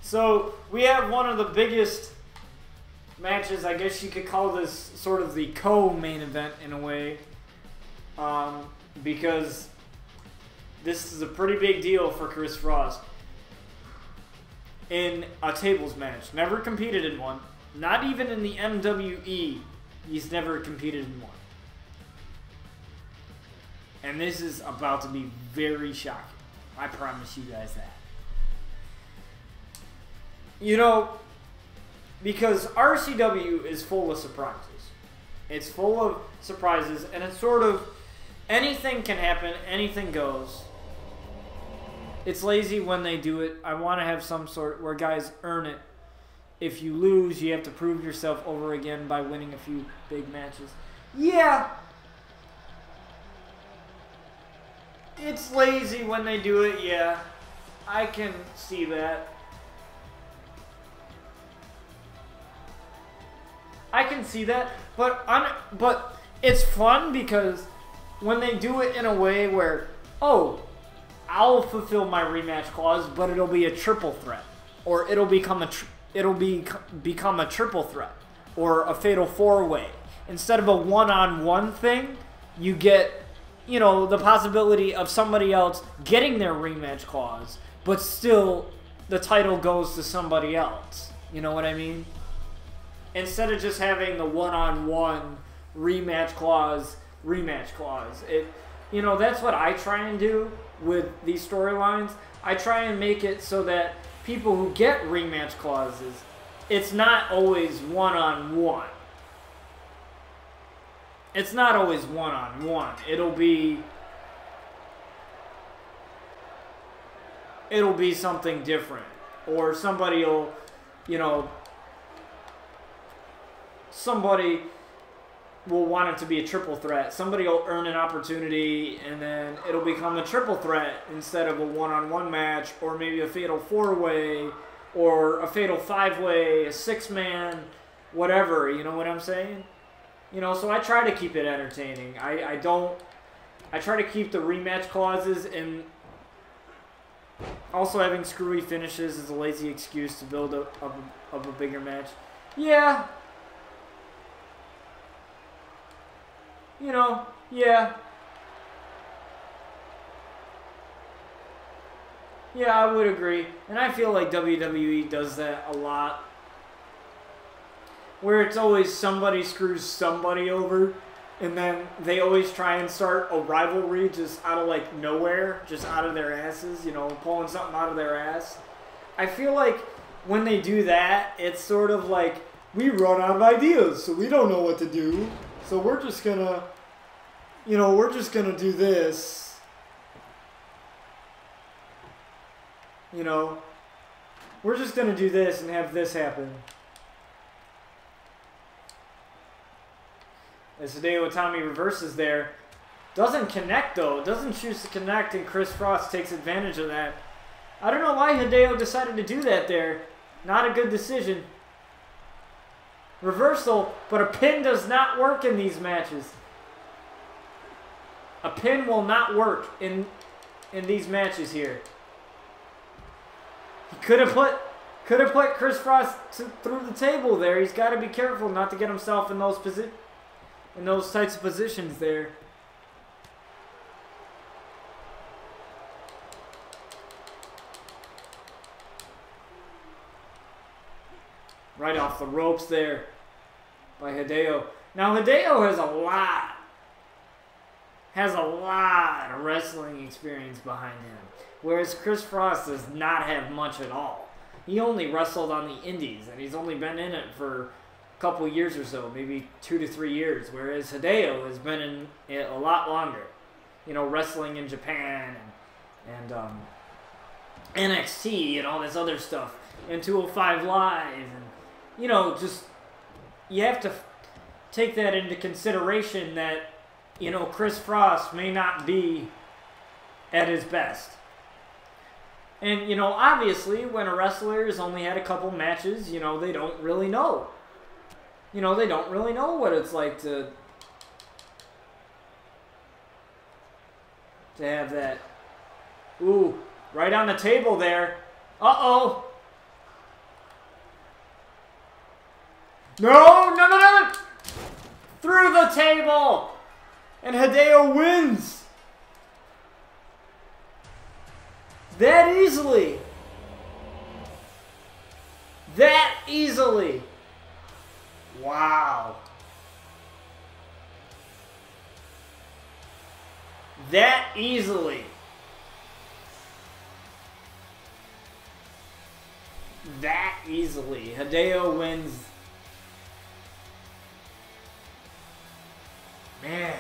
So we have one of the biggest matches. I guess you could call this sort of the co-main event in a way, because this is a pretty big deal for Kris Frost in a tables match. Never competed in one. Not even in the MWE. He's never competed in one. And this is about to be very shocking. I promise you guys that. You know, because RCW is full of surprises. It's full of surprises, and it's sort of anything can happen, anything goes. It's lazy when they do it. I want to have some sort where guys earn it. If you lose, you have to prove yourself over again by winning a few big matches. Yeah. It's lazy when they do it, yeah. I can see that. I can see that, but it's fun because when they do it in a way where, oh, I'll fulfill my rematch clause, but it'll be a triple threat, or it'll become a triple threat, or a fatal four-way. Instead of a one-on-one thing, you get, you know, the possibility of somebody else getting their rematch clause, but still the title goes to somebody else. You know what I mean? Instead of just having the one-on-one rematch clause. It, you know, that's what I try and do with these storylines. I try and make it so that people who get rematch clauses, it's not always one-on-one. It's not always one-on-one. It'll be something different. Or somebody will, you know, somebody will want it to be a triple threat. Somebody will earn an opportunity, and then it'll become a triple threat instead of a one-on-one match, or maybe a fatal four-way, or a fatal five-way, a six-man, whatever. You know what I'm saying? You know, so I try to keep it entertaining. I try to keep the rematch clauses, and also having screwy finishes is a lazy excuse to build up a bigger match. Yeah. You know, yeah. Yeah, I would agree. And I feel like WWE does that a lot. Where it's always somebody screws somebody over, and then they always try and start a rivalry just out of, like, nowhere, just out of their asses, you know, pulling something out of their ass. I feel like when they do that, it's sort of like, we run out of ideas, so we don't know what to do. So we're just gonna, you know, we're just gonna do this. You know, we're just gonna do this and have this happen. As Hideo Itami reverses there. Doesn't connect, though. Doesn't choose to connect, and Kris Frost takes advantage of that. I don't know why Hideo decided to do that there. Not a good decision. Reversal, but a pin does not work in these matches. A pin will not work in these matches here. He could have put Kris Frost through the table there. He's got to be careful not to get himself in those types of positions there. Right off the ropes there by Hideo. Now Hideo has a lot of wrestling experience behind him, whereas Kris Frost does not have much at all. He only wrestled on the indies, and he's only been in it for a couple years or so, maybe 2 to 3 years, whereas Hideo has been in it a lot longer. You know, wrestling in Japan and NXT and all this other stuff, and 205 Live, and, you know, just, you have to take that into consideration that, you know, Kris Frost may not be at his best. And, you know, obviously, when a wrestler has only had a couple matches, you know, they don't really know. You know, they don't really know what it's like to have that. Ooh, right on the table there. Uh-oh. No, no, no, no! Through the table! And Hideo wins! That easily! That easily! Wow. That easily. That easily. Hideo wins. Man.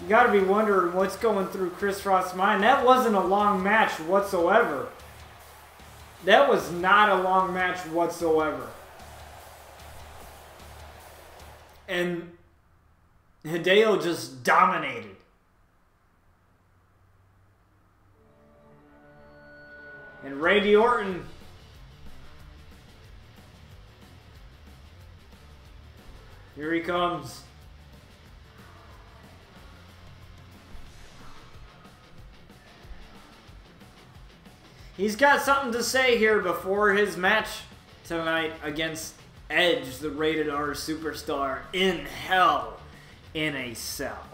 You gotta be wondering what's going through Kris Frost's mind. That wasn't a long match whatsoever. That was not a long match whatsoever. And Hideo just dominated. And Randy Orton, here he comes. He's got something to say here before his match tonight against Edge, the Rated R Superstar, in Hell in a Cell.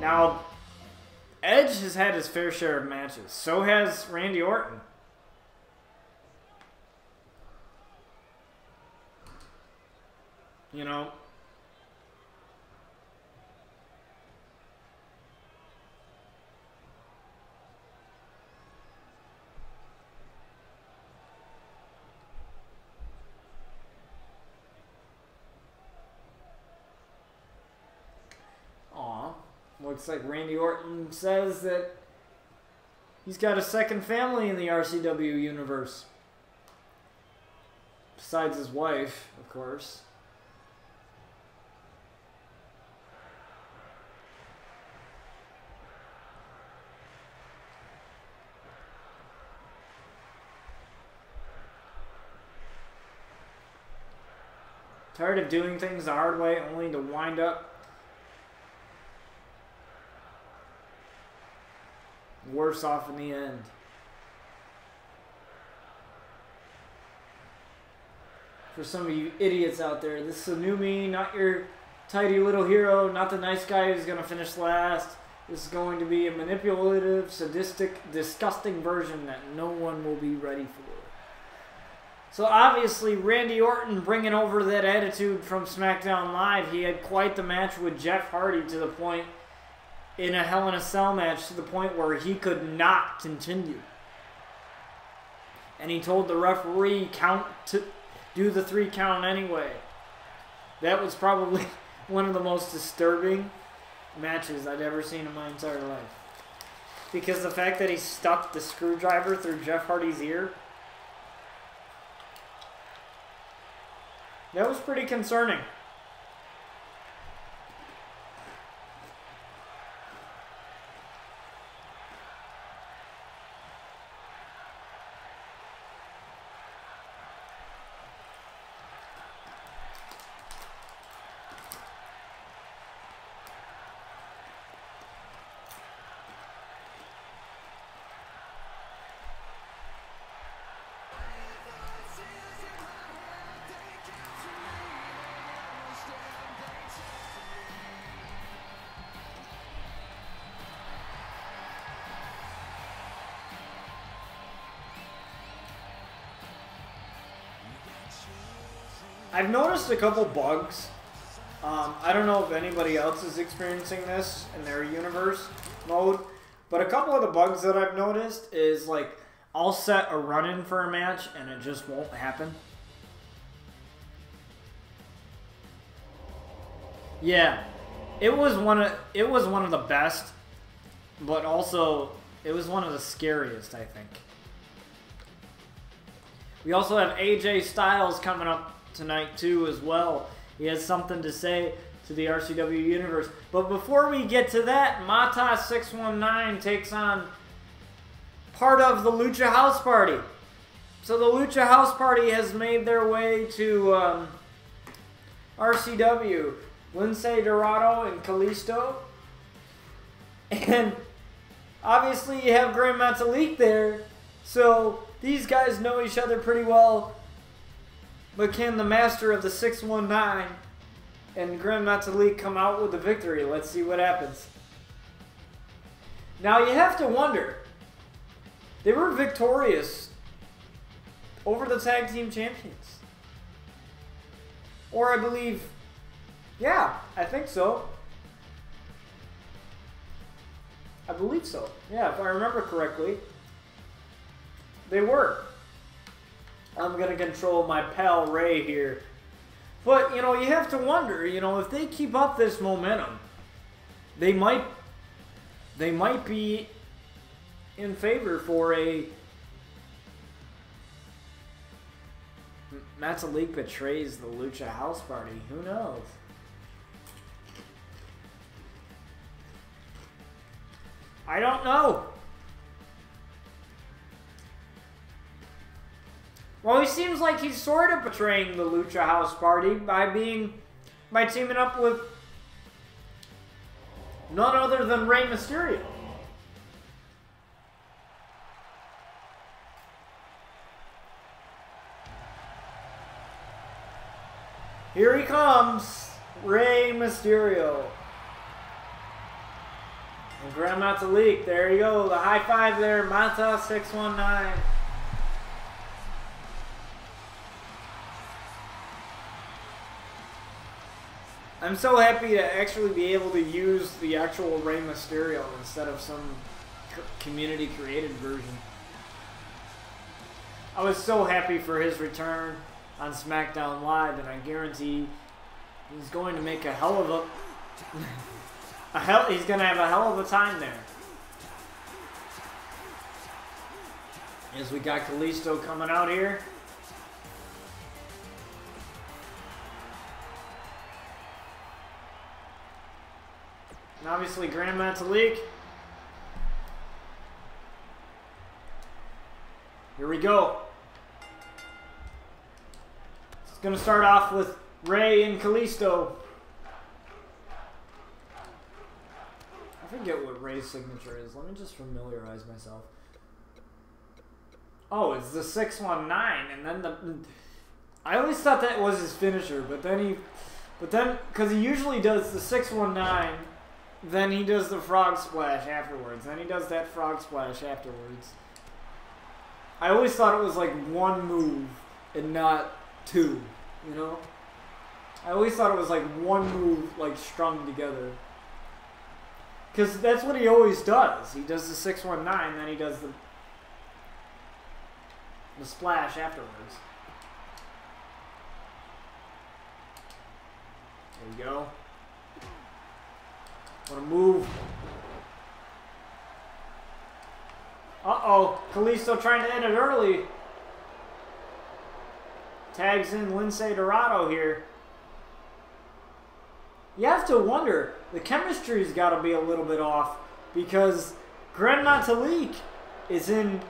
Now, Edge has had his fair share of matches. So has Randy Orton. You know. Looks like Randy Orton says that he's got a second family in the RCW universe. Besides his wife, of course. Tired of doing things the hard way only to wind up worse off in the end. For some of you idiots out there, this is a new me, not your tidy little hero, not the nice guy who's going to finish last. This is going to be a manipulative, sadistic, disgusting version that no one will be ready for. So obviously, Randy Orton bringing over that attitude from SmackDown Live. He had quite the match with Jeff Hardy to the point in a Hell in a Cell match to the point where he could not continue. And he told the referee to do the 3 count anyway. That was probably one of the most disturbing matches I'd ever seen in my entire life. Because the fact that he stuck the screwdriver through Jeff Hardy's ear, that was pretty concerning. I've noticed a couple bugs. I don't know if anybody else is experiencing this in their universe mode, but a couple of the bugs that I've noticed is like I'll set a run-in for a match and it just won't happen. Yeah, it was one of the best, but also it was one of the scariest, I think. We also have AJ Styles coming up tonight too as well. He has something to say to the RCW universe. But before we get to that, Mata619 takes on part of the Lucha House Party. So the Lucha House Party has made their way to RCW. Lince Dorado and Kalisto. And obviously you have Grand Metalik there. So these guys know each other pretty well. But can the master of the 619 and Grand Metalik come out with the victory? Let's see what happens. Now you have to wonder. They were victorious over the tag team champions. Or I believe, yeah, I think so. I believe so. Yeah, if I remember correctly, they were. I'm going to control my pal Ray here. But, you know, you have to wonder, you know, if they keep up this momentum, they might be in favor for a Metalik betrays the Lucha House Party. Who knows? I don't know. Well, he seems like he's sort of betraying the Lucha House Party by teaming up with none other than Rey Mysterio. Here he comes, Rey Mysterio. And Grand Metalik, there you go, the high five there, Mata 619. I'm so happy to actually be able to use the actual Rey Mysterio instead of some community created version. I was so happy for his return on SmackDown Live, and I guarantee he's going to make a hell of he's going to have a hell of a time there. As we got Kalisto coming out here. And obviously Grand Metalik. Here we go. It's going to start off with Ray and Kalisto. I forget what Ray's signature is. Let me just familiarize myself. Oh, it's the 619, and then I always thought that was his finisher, but then because he usually does the 619, then he does the frog splash afterwards. Then he does that frog splash afterwards. I always thought it was like one move and not two, you know? I always thought it was like one move, like strung together. Because that's what he always does. He does the 619, then he does the splash afterwards. There you go. What a move. Uh-oh. Kalisto trying to end it early. Tags in Lince Dorado here. You have to wonder, the chemistry's got to be a little bit off because Grand Metalik is in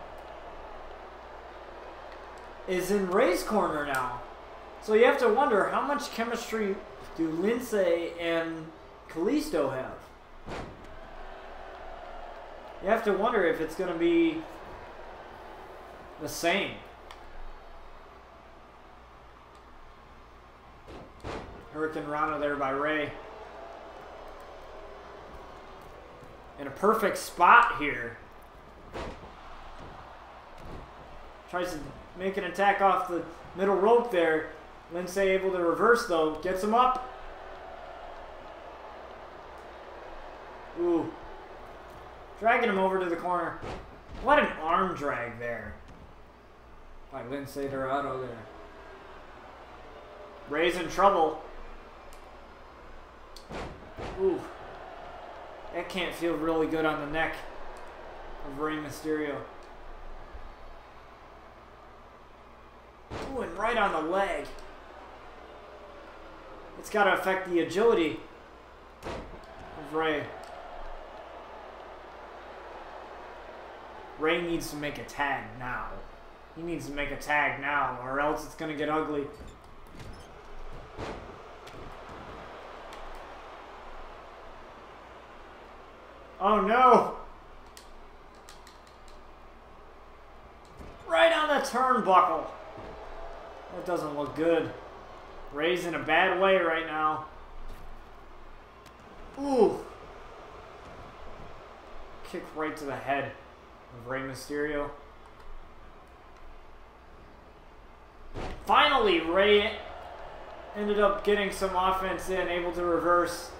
Ray's corner now. So you have to wonder, how much chemistry do Lince and Kalisto have? You have to wonder if it's going to be the same. Hurricane Rana there by Ray. In a perfect spot here. Tries to make an attack off the middle rope there. Lince able to reverse though. Gets him up. Ooh. Dragging him over to the corner. What an arm drag there. By Lince Dorado there. Ray's in trouble. Ooh. That can't feel really good on the neck of Rey Mysterio. Ooh, and right on the leg. It's got to affect the agility of Ray. Ray needs to make a tag now. He needs to make a tag now, or else it's going to get ugly. Oh no! Right on turnbuckle. That doesn't look good. Ray's in a bad way right now. Ooh. Kick right to the head of Rey Mysterio. Finally, Rey ended up getting some offense in, able to reverse.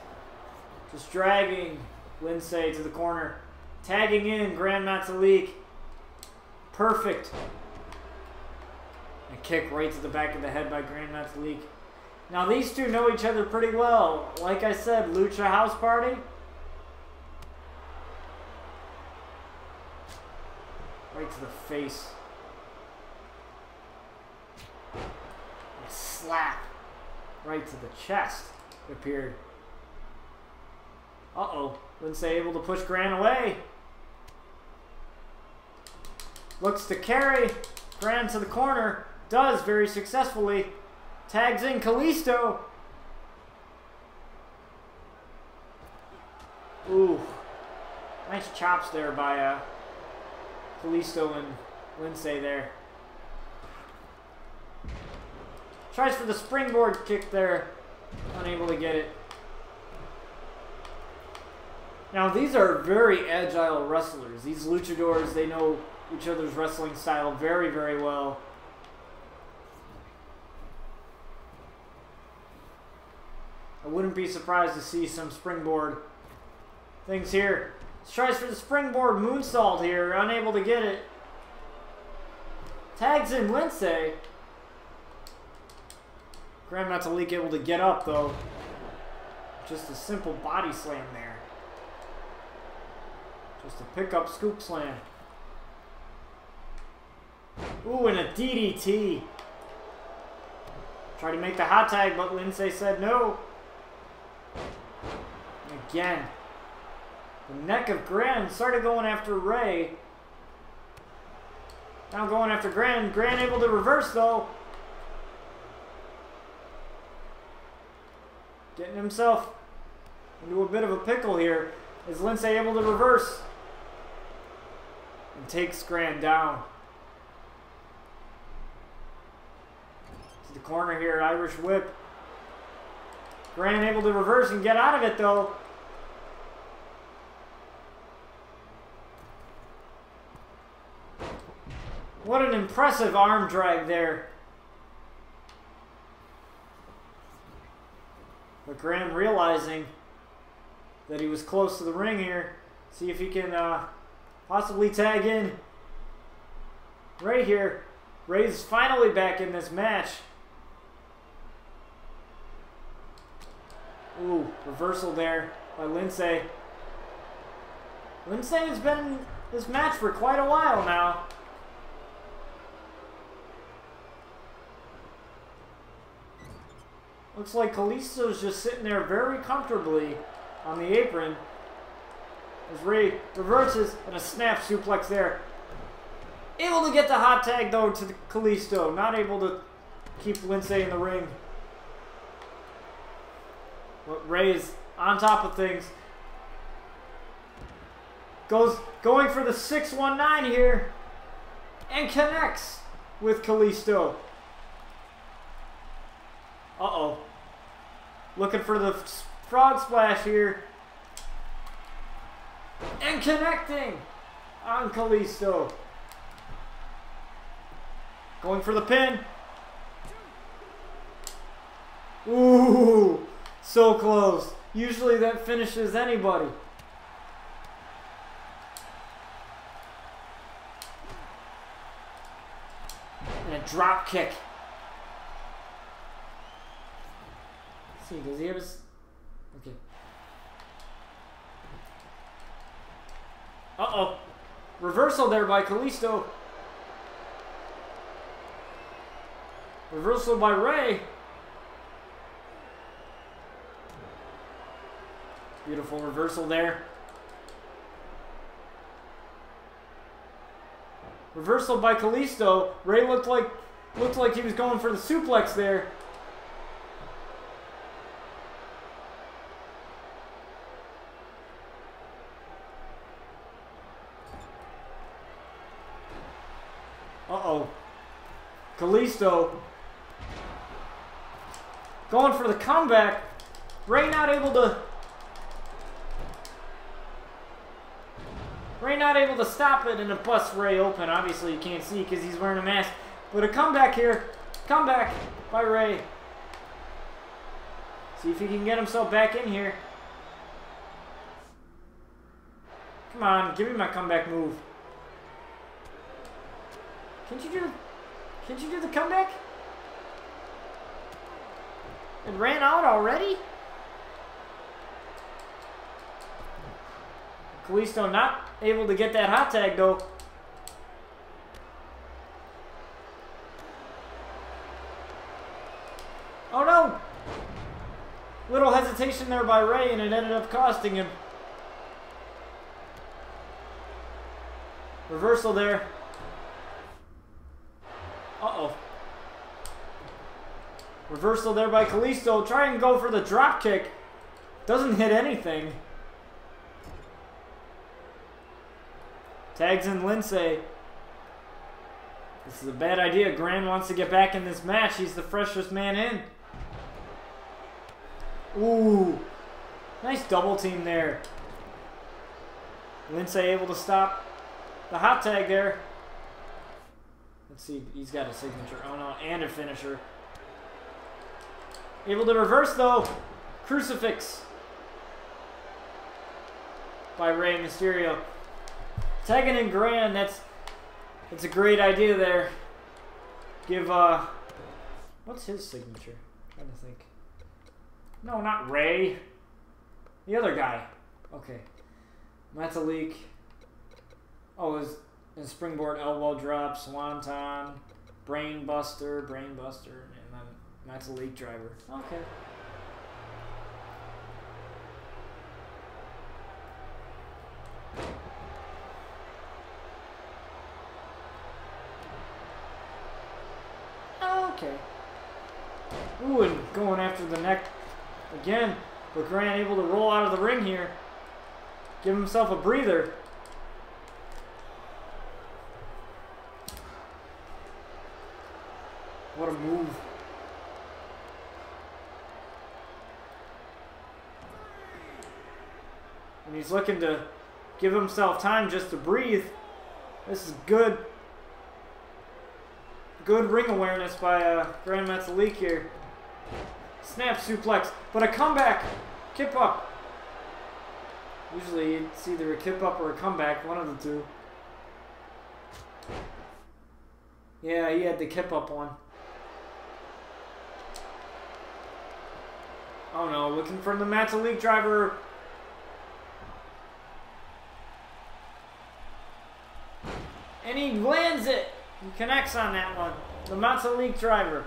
Just dragging Lindsay to the corner. Tagging in Gran Metalik. Perfect. A kick right to the back of the head by Gran Metalik. Now these two know each other pretty well. Like I said, Lucha House Party. Right to the face. A slap. Right to the chest. It appeared. Uh-oh. Lindsay able to push Gran away. Looks to carry Gran to the corner. Does very successfully. Tags in Kalisto. Ooh. Nice chops there by Kalisto and Lindsay there. Tries for the springboard kick there. Unable to get it. Now these are very agile wrestlers. These luchadors, they know each other's wrestling style very, very well. I wouldn't be surprised to see some springboard things here. Tries for the springboard moonsault here, unable to get it. Tags in Lindsay. Gran Metalik able to get up though. Just a simple body slam there. Just a pickup scoop slam. Ooh, and a DDT. Tried to make the hot tag, but Lindsay said no. And again. The neck of Gran started going after Rey. Now going after Gran. Gran able to reverse though. Getting himself into a bit of a pickle here. Is Lindsay able to reverse? And takes Gran down. To the corner here, Irish whip. Gran able to reverse and get out of it though. What an impressive arm drag there. But Gran realizing that he was close to the ring here. See if he can possibly tag in Rey here. Rey's finally back in this match. Ooh, reversal there by Lindsay. Lindsay has been in this match for quite a while now. Looks like Kalisto's just sitting there very comfortably on the apron. As Rey reverses and a snap suplex there. Able to get the hot tag though to the Kalisto. Not able to keep Lindsay in the ring. But Rey's on top of things. Going for the 619 here. And connects with Kalisto. Uh-oh. Looking for the frog splash here. And connecting on Kalisto. Going for the pin. Ooh, so close. Usually that finishes anybody. And a drop kick. Let's see, does he have his... Okay. Uh-oh. Reversal there by Kalisto. Reversal by Rey. Beautiful reversal there. Reversal by Kalisto. Rey looked like he was going for the suplex there. Uh-oh. Kalisto going for the comeback. Ray not able to stop it, and it busts Ray open. Obviously you can't see because he's wearing a mask. But a comeback here. Comeback by Ray. See if he can get himself back in here. Come on, give me my comeback move. Can't you do the comeback? It ran out already? Kalisto not able to get that hot tag though. Oh no! Little hesitation there by Ray, and it ended up costing him. Reversal there. Uh-oh. Reversal there by Kalisto. Try and go for the drop kick. Doesn't hit anything. Tags in Lindsay. This is a bad idea. Gran wants to get back in this match. He's the freshest man in. Ooh. Nice double team there. Lindsay able to stop the hot tag there. Let's see. He's got a signature. Oh no. And a finisher. Able to reverse though. Crucifix by Rey Mysterio. Tagging in Gran, that's a great idea there. Give what's his signature? I'm trying to think. No, not Ray. The other guy. Okay. Metalik. Oh, his springboard elbow drop, swanton, brain buster, and then Metalik driver. Okay. Okay. Ooh, and going after the neck again. But Grant able to roll out of the ring here. Give himself a breather. What a move. And he's looking to give himself time just to breathe. This is good. Good ring awareness by Gran Metalik here. Snap suplex, but a comeback. Kip up. Usually it's either a kip up or a comeback, one of the two. Yeah, he had the kip up one. Oh no, looking for the Metalik driver. And he lands it. He connects on that one. The Metalik driver.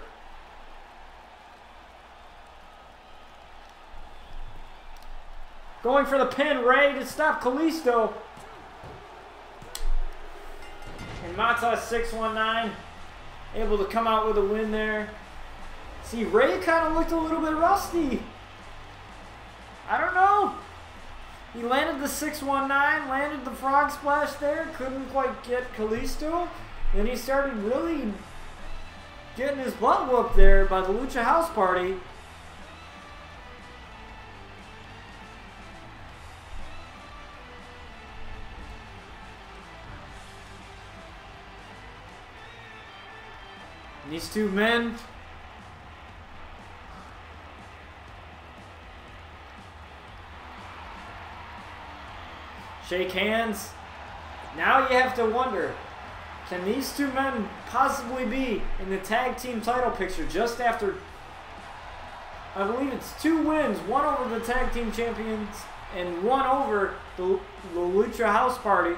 Going for the pin, Ray to stop Kalisto. And Mata 619 able to come out with a win there. See, Ray kind of looked a little bit rusty. I don't know. He landed the 619, landed the frog splash there, couldn't quite get Kalisto. Then he started really getting his butt whooped there by the Lucha House Party. And these two men shake hands. Now you have to wonder, can these two men possibly be in the tag team title picture just after, I believe it's 2 wins, one over the tag team champions and one over the Lucha House Party.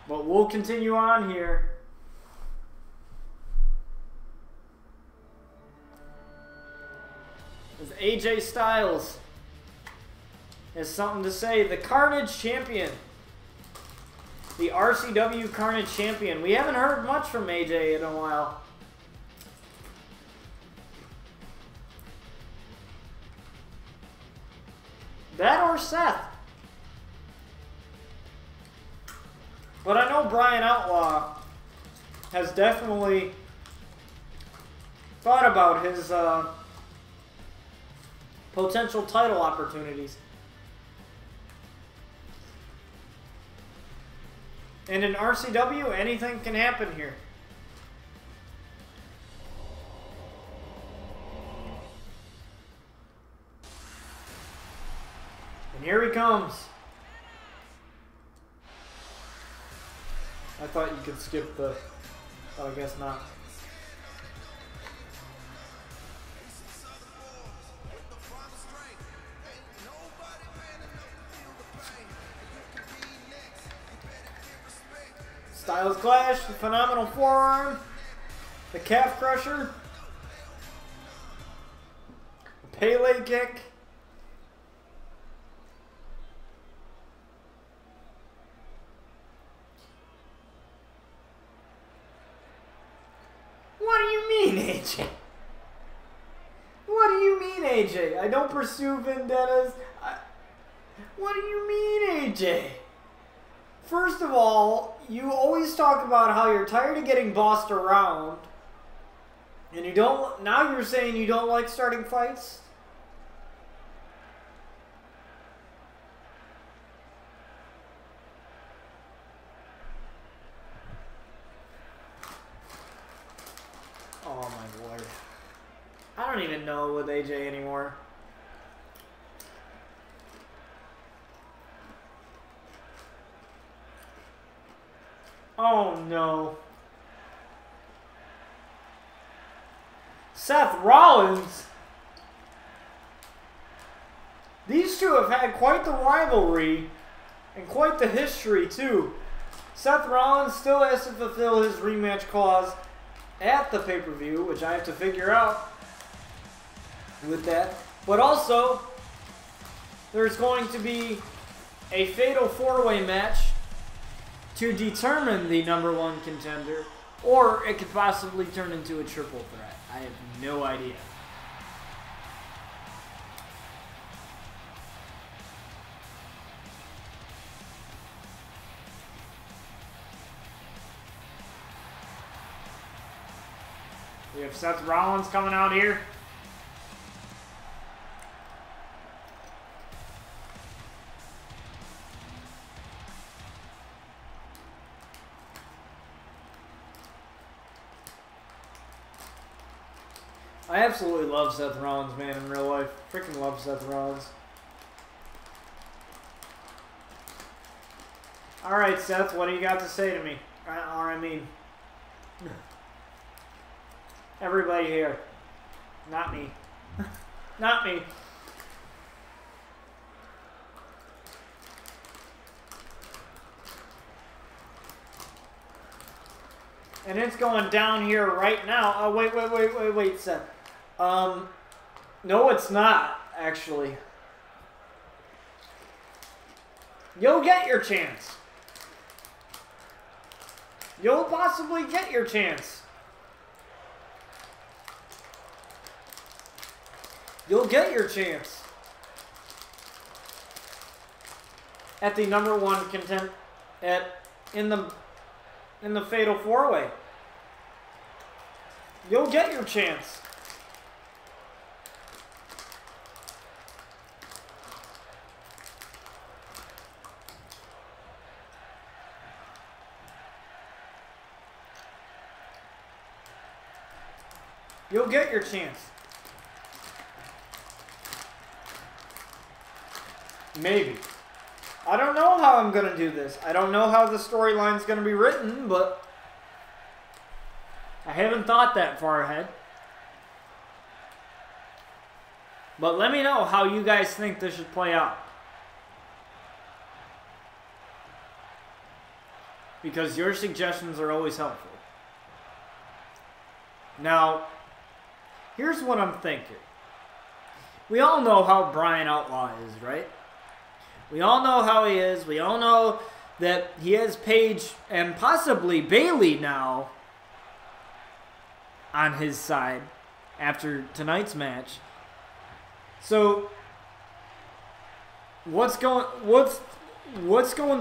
But we'll continue on here. As AJ Styles has something to say. The Carnage Champion. The RCW Carnage Champion. We haven't heard much from AJ in a while. That or Seth. But I know Bryan Outlaw has definitely thought about his potential title opportunities. And in RCW, anything can happen here. And here he comes. I thought you could skip the... Oh, I guess not. Styles Clash, the phenomenal forearm, the calf crusher, the Pele kick. What do you mean, AJ? What do you mean, AJ? I don't pursue vendettas. What do you mean, AJ? First of all, you always talk about how you're tired of getting bossed around. And you don't... Now you're saying you don't like starting fights? Oh my lord. I don't even know with AJ anymore. Oh no. Seth Rollins? These two have had quite the rivalry and quite the history too. Seth Rollins still has to fulfill his rematch clause at the pay-per-view, which I have to figure out with that. But also, there's going to be a fatal four-way match to determine the #1 contender, or it could possibly turn into a triple threat. I have no idea. We have Seth Rollins coming out here. I absolutely love Seth Rollins, man, in real life. Freaking love Seth Rollins. Alright, Seth, what do you got to say to me? Or I mean, everybody here. Not me. Not me. And it's going down here right now. Oh, wait, Seth. No, it's not, actually. You'll get your chance. You'll possibly get your chance. You'll get your chance. At the #1 content in the Fatal 4-Way. You'll get your chance. You'll get your chance. Maybe. I don't know how I'm going to do this. I don't know how the storyline's going to be written, but I haven't thought that far ahead. But let me know how you guys think this should play out. Because your suggestions are always helpful. Now, here's what I'm thinking. We all know how Bryan Outlaw is, right? We all know how he is. We all know that he has Paige and possibly Bayley now on his side after tonight's match. So what's going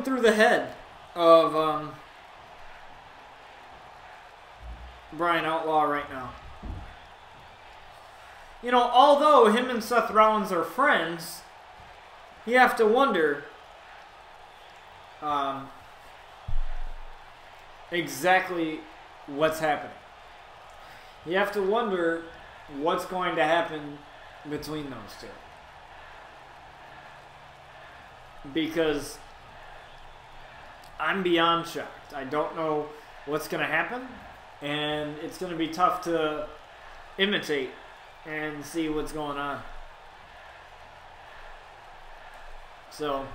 through the head of Bryan Outlaw right now. You know, although him and Seth Rollins are friends, you have to wonder exactly what's happening. You have to wonder what's going to happen between those two. Because I'm beyond shocked. I don't know what's going to happen, and it's going to be tough to imitate and see what's going on. So,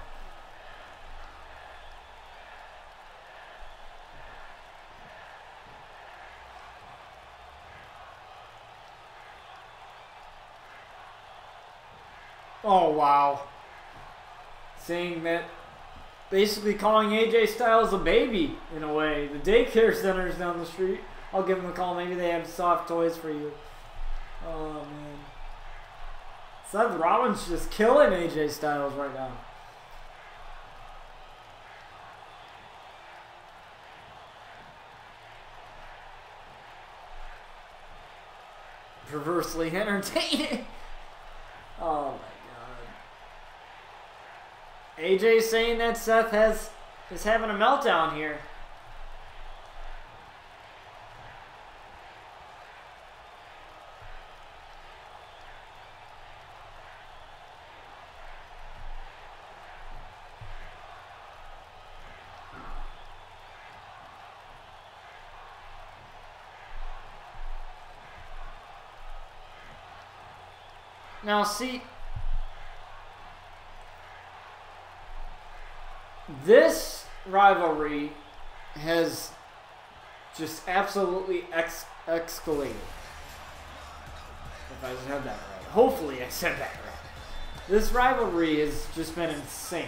oh wow. Saying that, basically calling AJ Styles a baby in a way. The daycare center's down the street. I'll give them a call. Maybe they have soft toys for you. Oh man. Seth Rollins just killing AJ Styles right now. Perversely entertaining. Oh my god. AJ saying that Seth is having a meltdown here. Now see, this rivalry has just absolutely escalated. If I said that right. Hopefully I said that right. This rivalry has just been insane.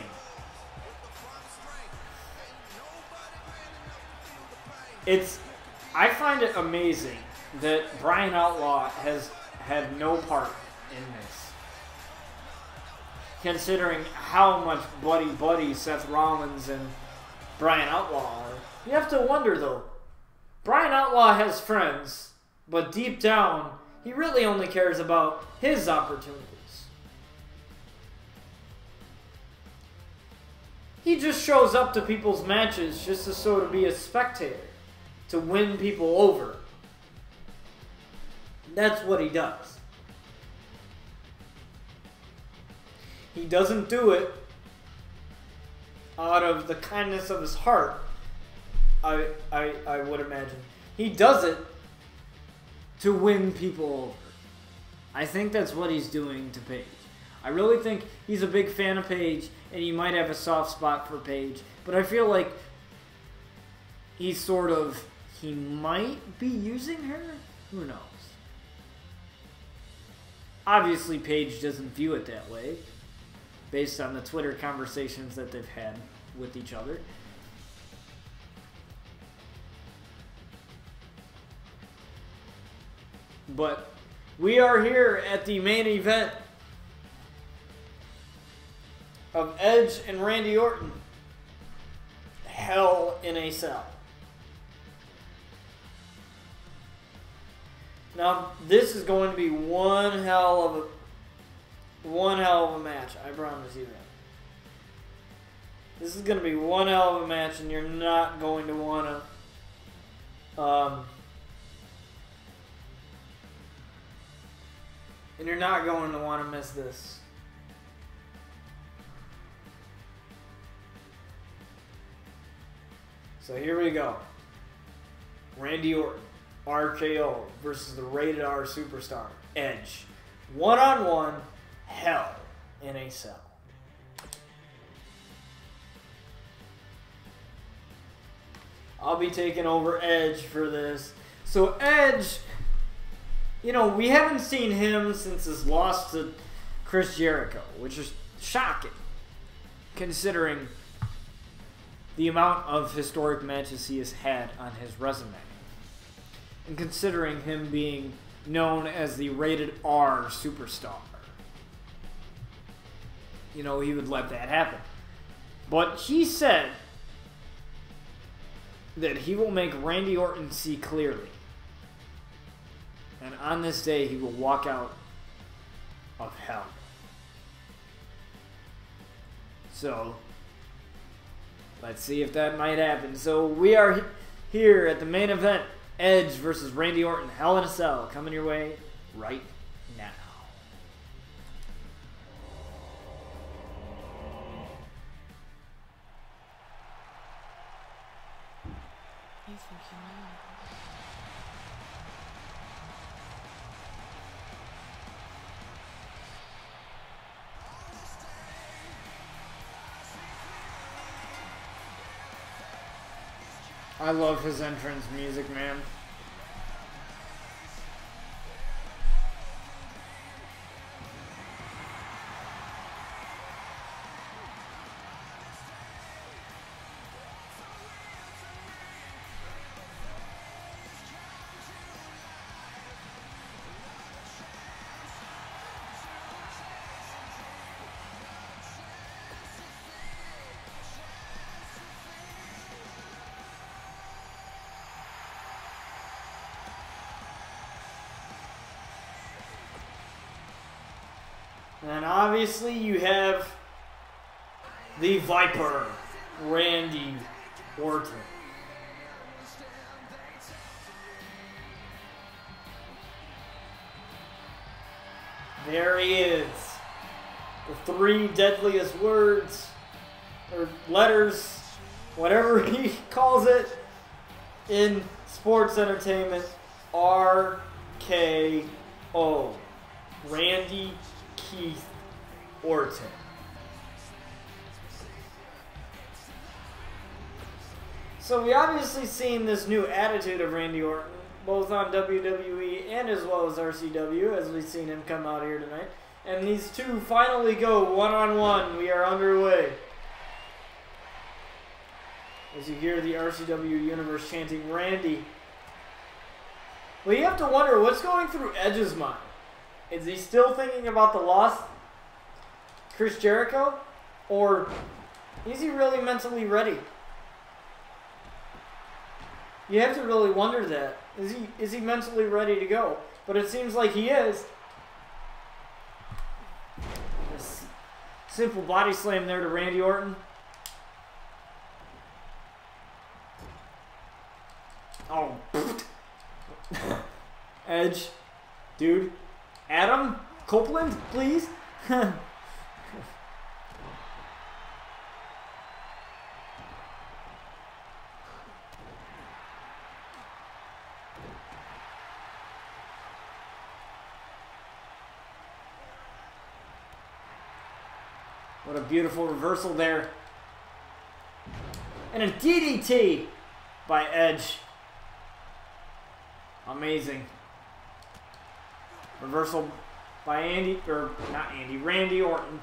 I find it amazing that Bryan Outlaw has had no part in this, considering how much buddy Seth Rollins and Bryan Outlaw are. You have to wonder though, Bryan Outlaw has friends, but deep down he really only cares about his opportunities. He just shows up to people's matches just to sort of be a spectator, to win people over. That's what he does. He doesn't do it out of the kindness of his heart, I would imagine. He does it to win people over. I think that's what he's doing to Paige. I really think he's a big fan of Paige, and he might have a soft spot for Paige, but I feel like he might be using her? Who knows? Obviously, Paige doesn't view it that way, based on the Twitter conversations that they've had with each other. But we are here at the main event of Edge and Randy Orton. Hell in a Cell. Now, this is going to be one hell of a match. I promise you that. This is going to be one hell of a match, and you're not going to want to miss this. So here we go. Randy Orton, RKO versus the Rated R Superstar, Edge. One-on-one, Hell in a Cell. I'll be taking over Edge for this. So Edge, you know, we haven't seen him since his loss to Chris Jericho, which is shocking, considering the amount of historic matches he has had on his resume. And considering him being known as the Rated R Superstar. You know, he would let that happen. But he said that he will make Randy Orton see clearly. And on this day, he will walk out of hell. So, let's see if that might happen. So, we are here at the main event. Edge versus Randy Orton. Hell in a Cell. Coming your way right now. I love his entrance music, man. And obviously you have the Viper, Randy Orton. There he is. The 3 deadliest words, or letters, whatever he calls it, in sports entertainment. RKO. Randy Keith Orton. So we obviously seen this new attitude of Randy Orton, both on WWE and as well as RCW, as we've seen him come out here tonight. And these two finally go one-on-one. We are underway. As you hear the RCW Universe chanting Randy. Well, you have to wonder what's going through Edge's mind. Is he still thinking about the lost Chris Jericho? Or is he really mentally ready? You have to really wonder that. Is he mentally ready to go? But it seems like he is. This simple body slam there to Randy Orton. Oh. Edge. Dude. Adam Copeland, please. What a beautiful reversal there. And a DDT by Edge. Amazing. Reversal by Randy Orton.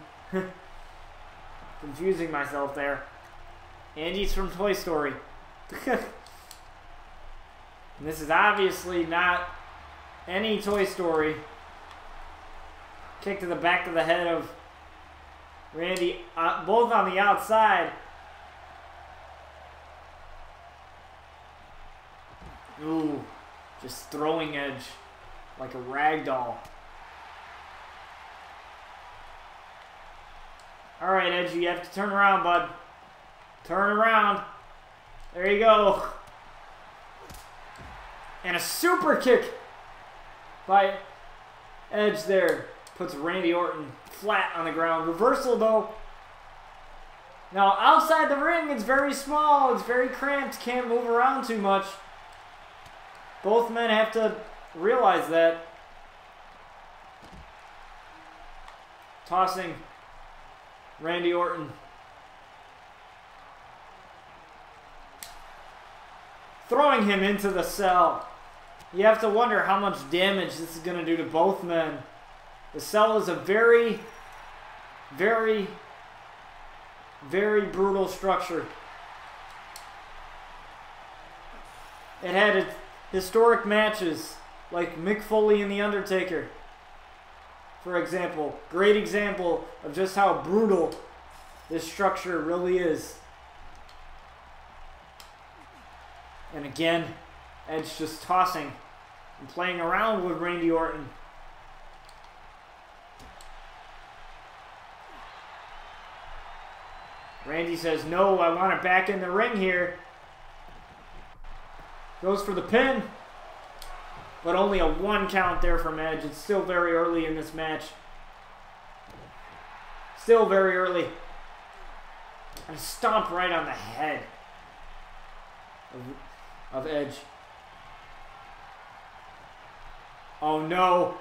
Confusing myself there. Andy's from Toy Story. And this is obviously not any Toy Story. Kick to the back of the head of Randy, both on the outside. Ooh, just throwing Edge like a rag doll. All right, Edge, you have to turn around, bud. Turn around. There you go. And a super kick by Edge there. Puts Randy Orton flat on the ground. Reversal, though. Now, outside the ring, it's very small. It's very cramped. Can't move around too much. Both men have to realize that. Tossing Randy Orton. Throwing him into the cell. You have to wonder how much damage this is going to do to both men. The cell is a very, very, very brutal structure. It had historic matches like Mick Foley and The Undertaker, for example. Great example of just how brutal this structure really is. And again, Edge just tossing and playing around with Randy Orton. Randy says, no, I want it back in the ring here. Goes for the pin. But only a 1 count there from Edge. It's still very early in this match. Still very early. And a stomp right on the head of Edge. Oh no.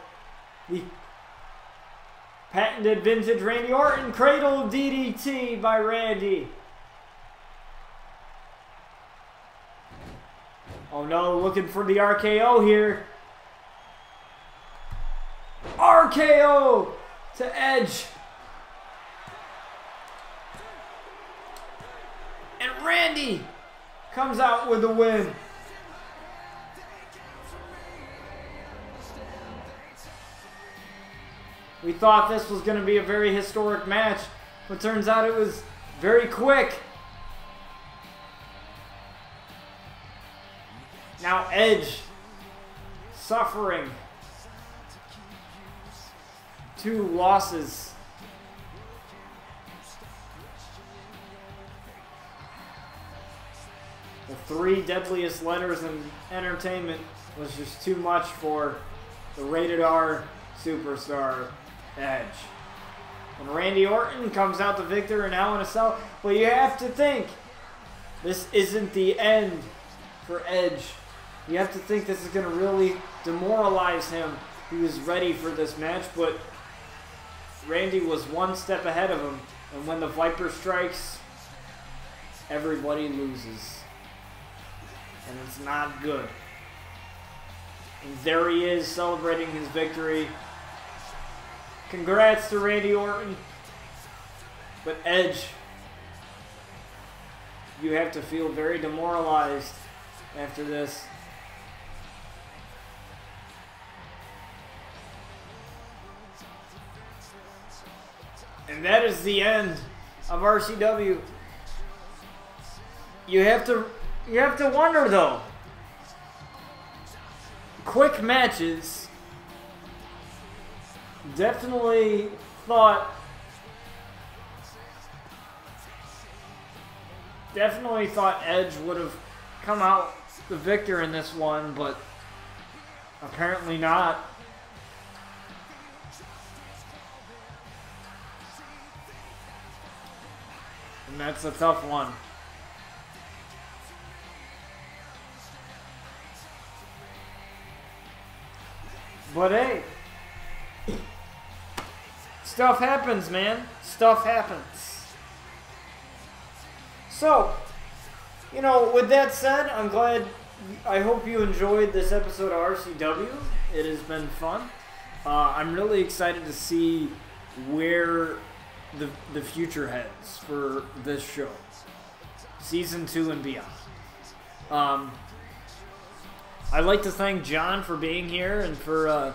The patented vintage Randy Orton cradle DDT by Randy. Oh no, looking for the RKO here. RKO to Edge. And Randy comes out with the win. We thought this was going to be a very historic match, but turns out it was very quick. Now Edge suffering 2 losses. The 3 deadliest letters in entertainment was just too much for the rated R superstar Edge. And Randy Orton comes out the victor in Hell in a Cell. But you have to think, this isn't the end for Edge. You have to think this is going to really demoralize him. He was ready for this match, but Randy was 1 step ahead of him. And when the Viper strikes, everybody loses. And it's not good. And there he is celebrating his victory. Congrats to Randy Orton. But Edge, you have to feel very demoralized after this. And that is the end of RCW. You have to wonder though. Quick matches. Definitely thought Edge would have come out the victor in this one, but apparently not. And that's a tough one. But hey, stuff happens, man. Stuff happens. So, you know, with that said, I hope you enjoyed this episode of RCW. It has been fun. I'm really excited to see where the future heads for this show. Season 2 and beyond. I'd like to thank John for being here and for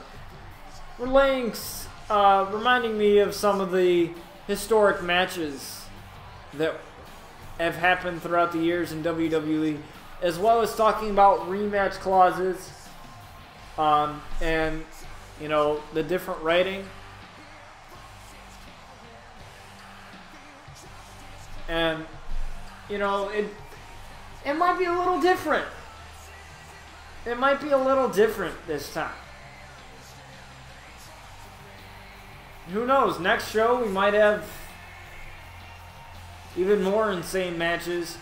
reminding me of some of the historic matches that have happened throughout the years in WWE, as well as talking about rematch clauses and, you know, the different writing. And, you know, it might be a little different. It might be a little different this time. Who knows? Next show we might have even more insane matches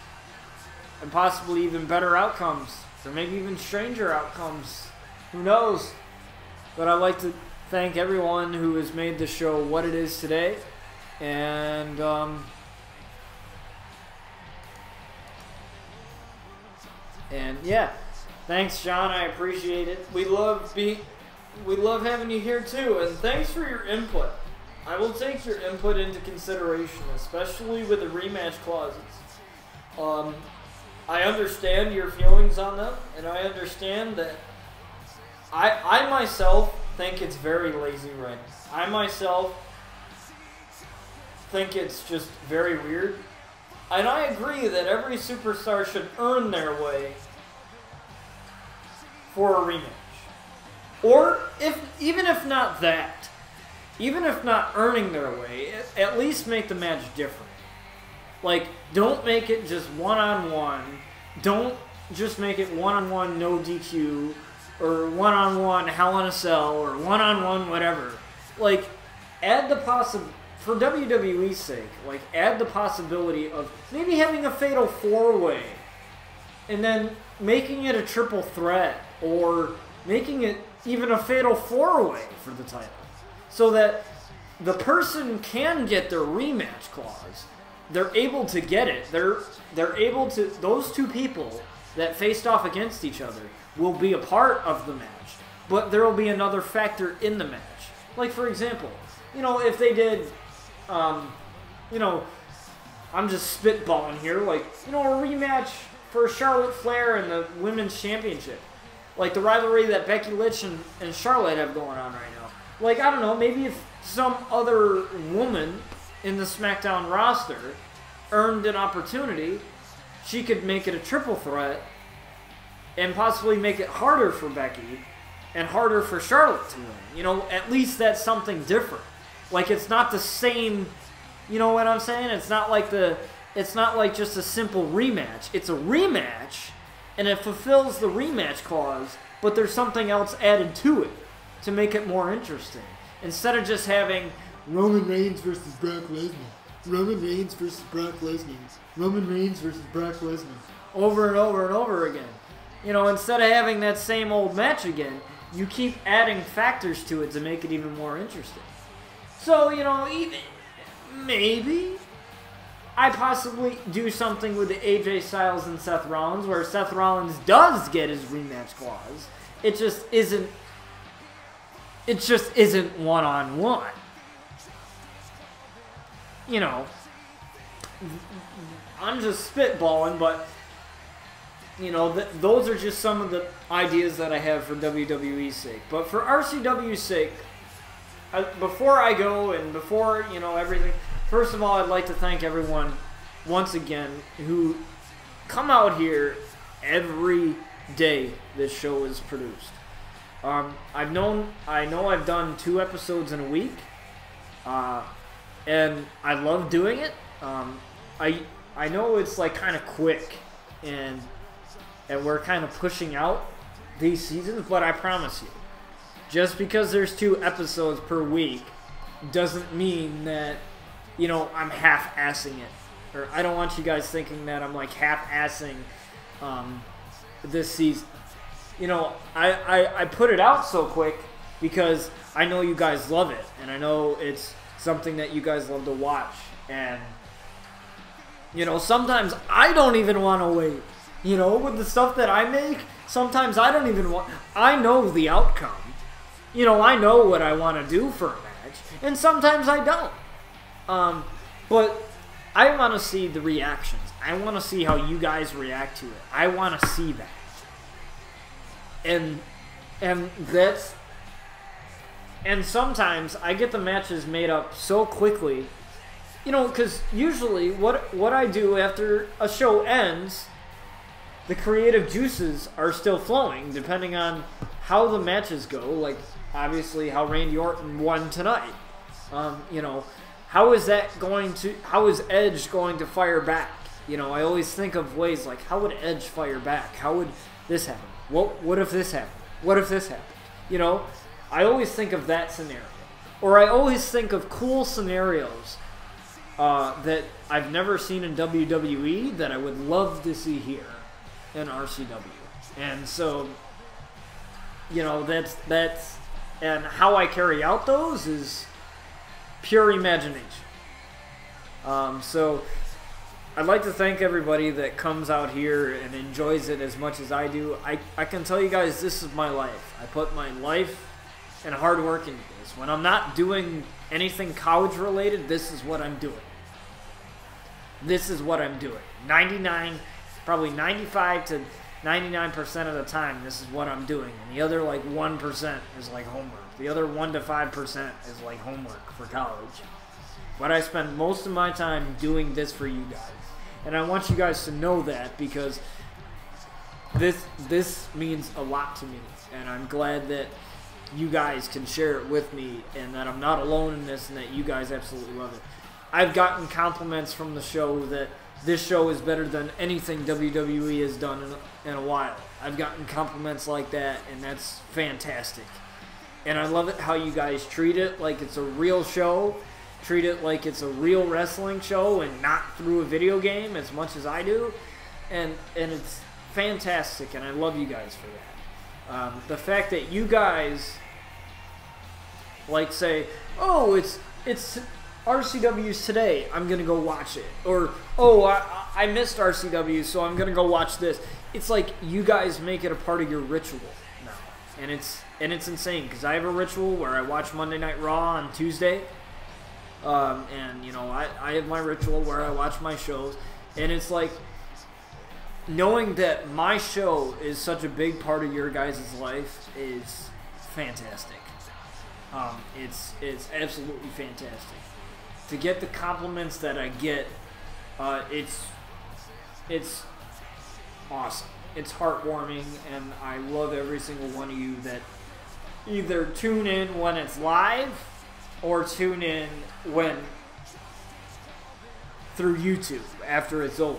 and possibly even better outcomes, or maybe even stranger outcomes. Who knows? But I'd like to thank everyone who has made the show what it is today. And yeah, thanks, John. I appreciate it. We love having you here too, and thanks for your input. I will take your input into consideration, especially with the rematch clauses. I understand your feelings on them, and I understand that I myself think it's very lazy writing. I myself think it's just very weird. And I agree that every superstar should earn their way for a rematch. Or, even if not that, even if not earning their way, at least make the match different. Like, don't make it just one-on-one. Don't just make it one-on-one no DQ, or one-on-one Hell in a Cell, or one-on-one whatever. Like, add the for WWE's sake, like, add the possibility of maybe having a fatal four-way, and then making it a triple threat, or making it even a fatal four-way for the title, so that the person can get their rematch clause. They're able to get it. They're able to. Those two people that faced off against each other will be a part of the match, but there will be another factor in the match. Like, for example, you know, if they did, you know, I'm just spitballing here, like, you know, a rematch for Charlotte Flair and the Women's Championship. Like the rivalry that Becky Lynch and Charlotte have going on right now. Like, I don't know, maybe if some other woman in the SmackDown roster earned an opportunity, she could make it a triple threat and possibly make it harder for Becky and harder for Charlotte to win. You know, at least that's something different. Like, it's not the same, you know what I'm saying? It's not like just a simple rematch. It's a rematch, and it fulfills the rematch clause, but there's something else added to it to make it more interesting. Instead of just having Roman Reigns versus Brock Lesnar, Roman Reigns versus Brock Lesnar, Roman Reigns versus Brock Lesnar, over and over and over again. You know, instead of having that same old match again, you keep adding factors to it to make it even more interesting. So, you know, maybe I possibly do something with the AJ Styles and Seth Rollins where Seth Rollins does get his rematch clause. It just isn't one-on-one. You know, I'm just spitballing, but, you know, those are just some of the ideas that I have for WWE's sake. But for RCW's sake, before I go and before, you know, everything, first of all, I'd like to thank everyone once again who come out here every day this show is produced. I know I've done 2 episodes in a week, and I love doing it. I know it's like kind of quick, and we're kind of pushing out these seasons, but I promise you, just because there's 2 episodes per week doesn't mean that, you know, I'm half-assing it. Or I don't want you guys thinking that I'm like half-assing this season. You know, I put it out so quick because I know you guys love it, and I know it's something that you guys love to watch. And, you know, sometimes I don't even want to wait. You know, with the stuff that I make, sometimes I don't even want... I know the outcome. You know, I know what I want to do for a match, and sometimes I don't. But I want to see the reactions. I want to see how you guys react to it. I want to see that. And that's... And sometimes I get the matches made up so quickly, you know, because usually what I do after a show ends, the creative juices are still flowing depending on how the matches go. Like, obviously, how Randy Orton won tonight. You know, how is Edge going to fire back? You know, I always think of ways like, how would Edge fire back? How would this happen? What if this happened? What if this happened? You know, I always think of that scenario. Or I always think of cool scenarios that I've never seen in WWE that I would love to see here in RCW. And so, you know, that's and how I carry out those is pure imagination. So I'd like to thank everybody that comes out here and enjoys it as much as I do. I can tell you guys, this is my life. I put my life and hard work into this. When I'm not doing anything college related, this is what I'm doing. This is what I'm doing. probably 95 to 99% of the time, this is what I'm doing. And the other like 1% is like homework. The other 1 to 5% is like homework for college. But I spend most of my time doing this for you guys. And I want you guys to know that, because this means a lot to me, and I'm glad that you guys can share it with me, and that I'm not alone in this, and that you guys absolutely love it. I've gotten compliments from the show that this show is better than anything WWE has done in a while. I've gotten compliments like that, and that's fantastic. And I love it how you guys treat it like it's a real show, treat it like it's a real wrestling show, and not through a video game as much as I do. And it's fantastic, and I love you guys for that. The fact that you guys like say, oh, it's RCW's today, I'm gonna go watch it, or oh, I missed RCW, so I'm gonna go watch this. It's like you guys make it a part of your ritual now, and it's insane, because I have a ritual where I watch Monday Night Raw on Tuesday, and you know, I have my ritual where I watch my shows, and it's like knowing that my show is such a big part of your guys' life is fantastic. It's absolutely fantastic. To get the compliments that I get, it's awesome. It's heartwarming, and I love every single one of you that either tune in when it's live or tune in through YouTube after it's over.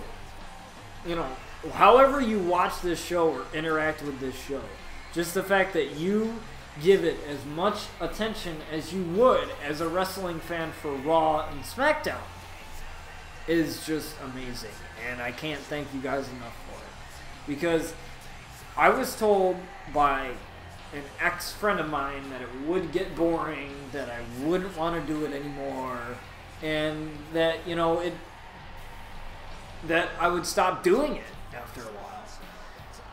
You know, however you watch this show or interact with this show, just the fact that you give it as much attention as you would as a wrestling fan for Raw and SmackDown is just amazing, and I can't thank you guys enough for it. Because I was told by an ex-friend of mine that it would get boring, that I wouldn't want to do it anymore, and that, you know, that I would stop doing it after a while.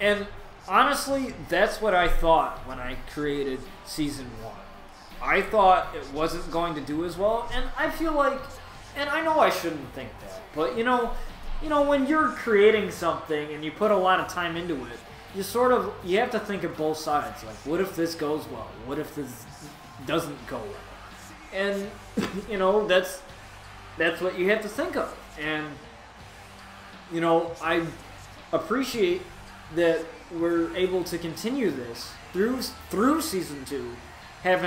And honestly, that's what I thought when I created Season 1. I thought it wasn't going to do as well, and I feel like, and I know I shouldn't think that, but you know, when you're creating something and you put a lot of time into it, you have to think of both sides. Like, what if this goes well? What if this doesn't go well? And, you know, that's what you have to think of. And, you know, I appreciate that we're able to continue this through Season 2, have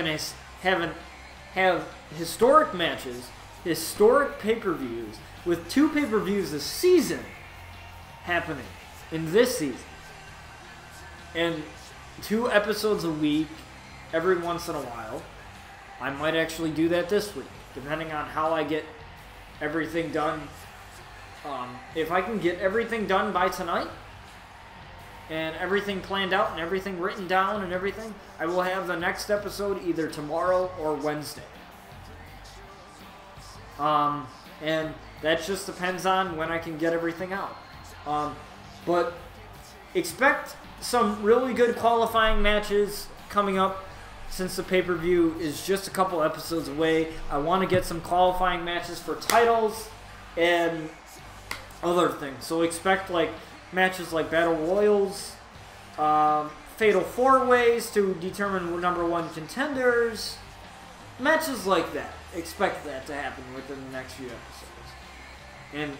historic matches, historic pay-per-views, with 2 pay-per-views this season happening in this season. And 2 episodes a week every once in a while. I might actually do that this week, depending on how I get everything done. If I can get everything done by tonight, and everything planned out, and everything written down, and everything, I will have the next episode either tomorrow or Wednesday. And that just depends on when I can get everything out. But expect some really good qualifying matches coming up, since the pay-per-view is just a couple episodes away. I want to get some qualifying matches for titles and other things. So expect like matches like Battle Royals, Fatal 4-Ways to determine #1 contenders, matches like that. Expect that to happen within the next few episodes. And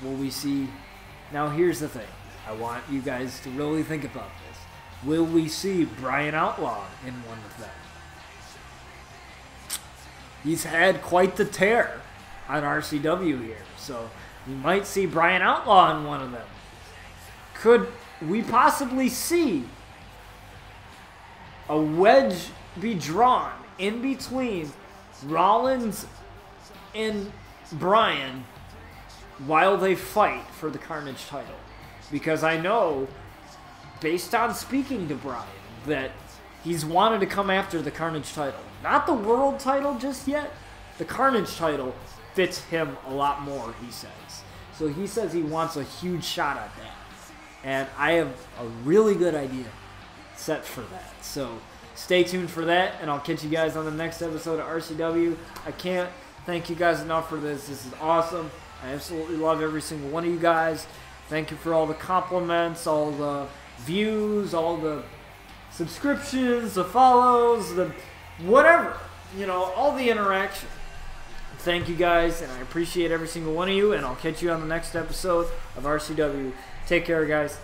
will we see... Now here's the thing. I want you guys to really think about this. Will we see Bryan Outlaw in one of them? He's had quite the tear on RCW here, so we might see Bryan Outlaw in one of them. Could we possibly see a wedge be drawn in between Rollins and Bryan while they fight for the Carnage title? Because I know, based on speaking to Bryan, that he's wanted to come after the Carnage title. Not the world title just yet. The Carnage title fits him a lot more, he says. So he says he wants a huge shot at that. And I have a really good idea set for that. So stay tuned for that, and I'll catch you guys on the next episode of RCW. I can't thank you guys enough for this. This is awesome. I absolutely love every single one of you guys. Thank you for all the compliments, all the views, all the subscriptions, the follows, the whatever. You know, all the interaction. Thank you guys, and I appreciate every single one of you, and I'll catch you on the next episode of RCW. Take care, guys.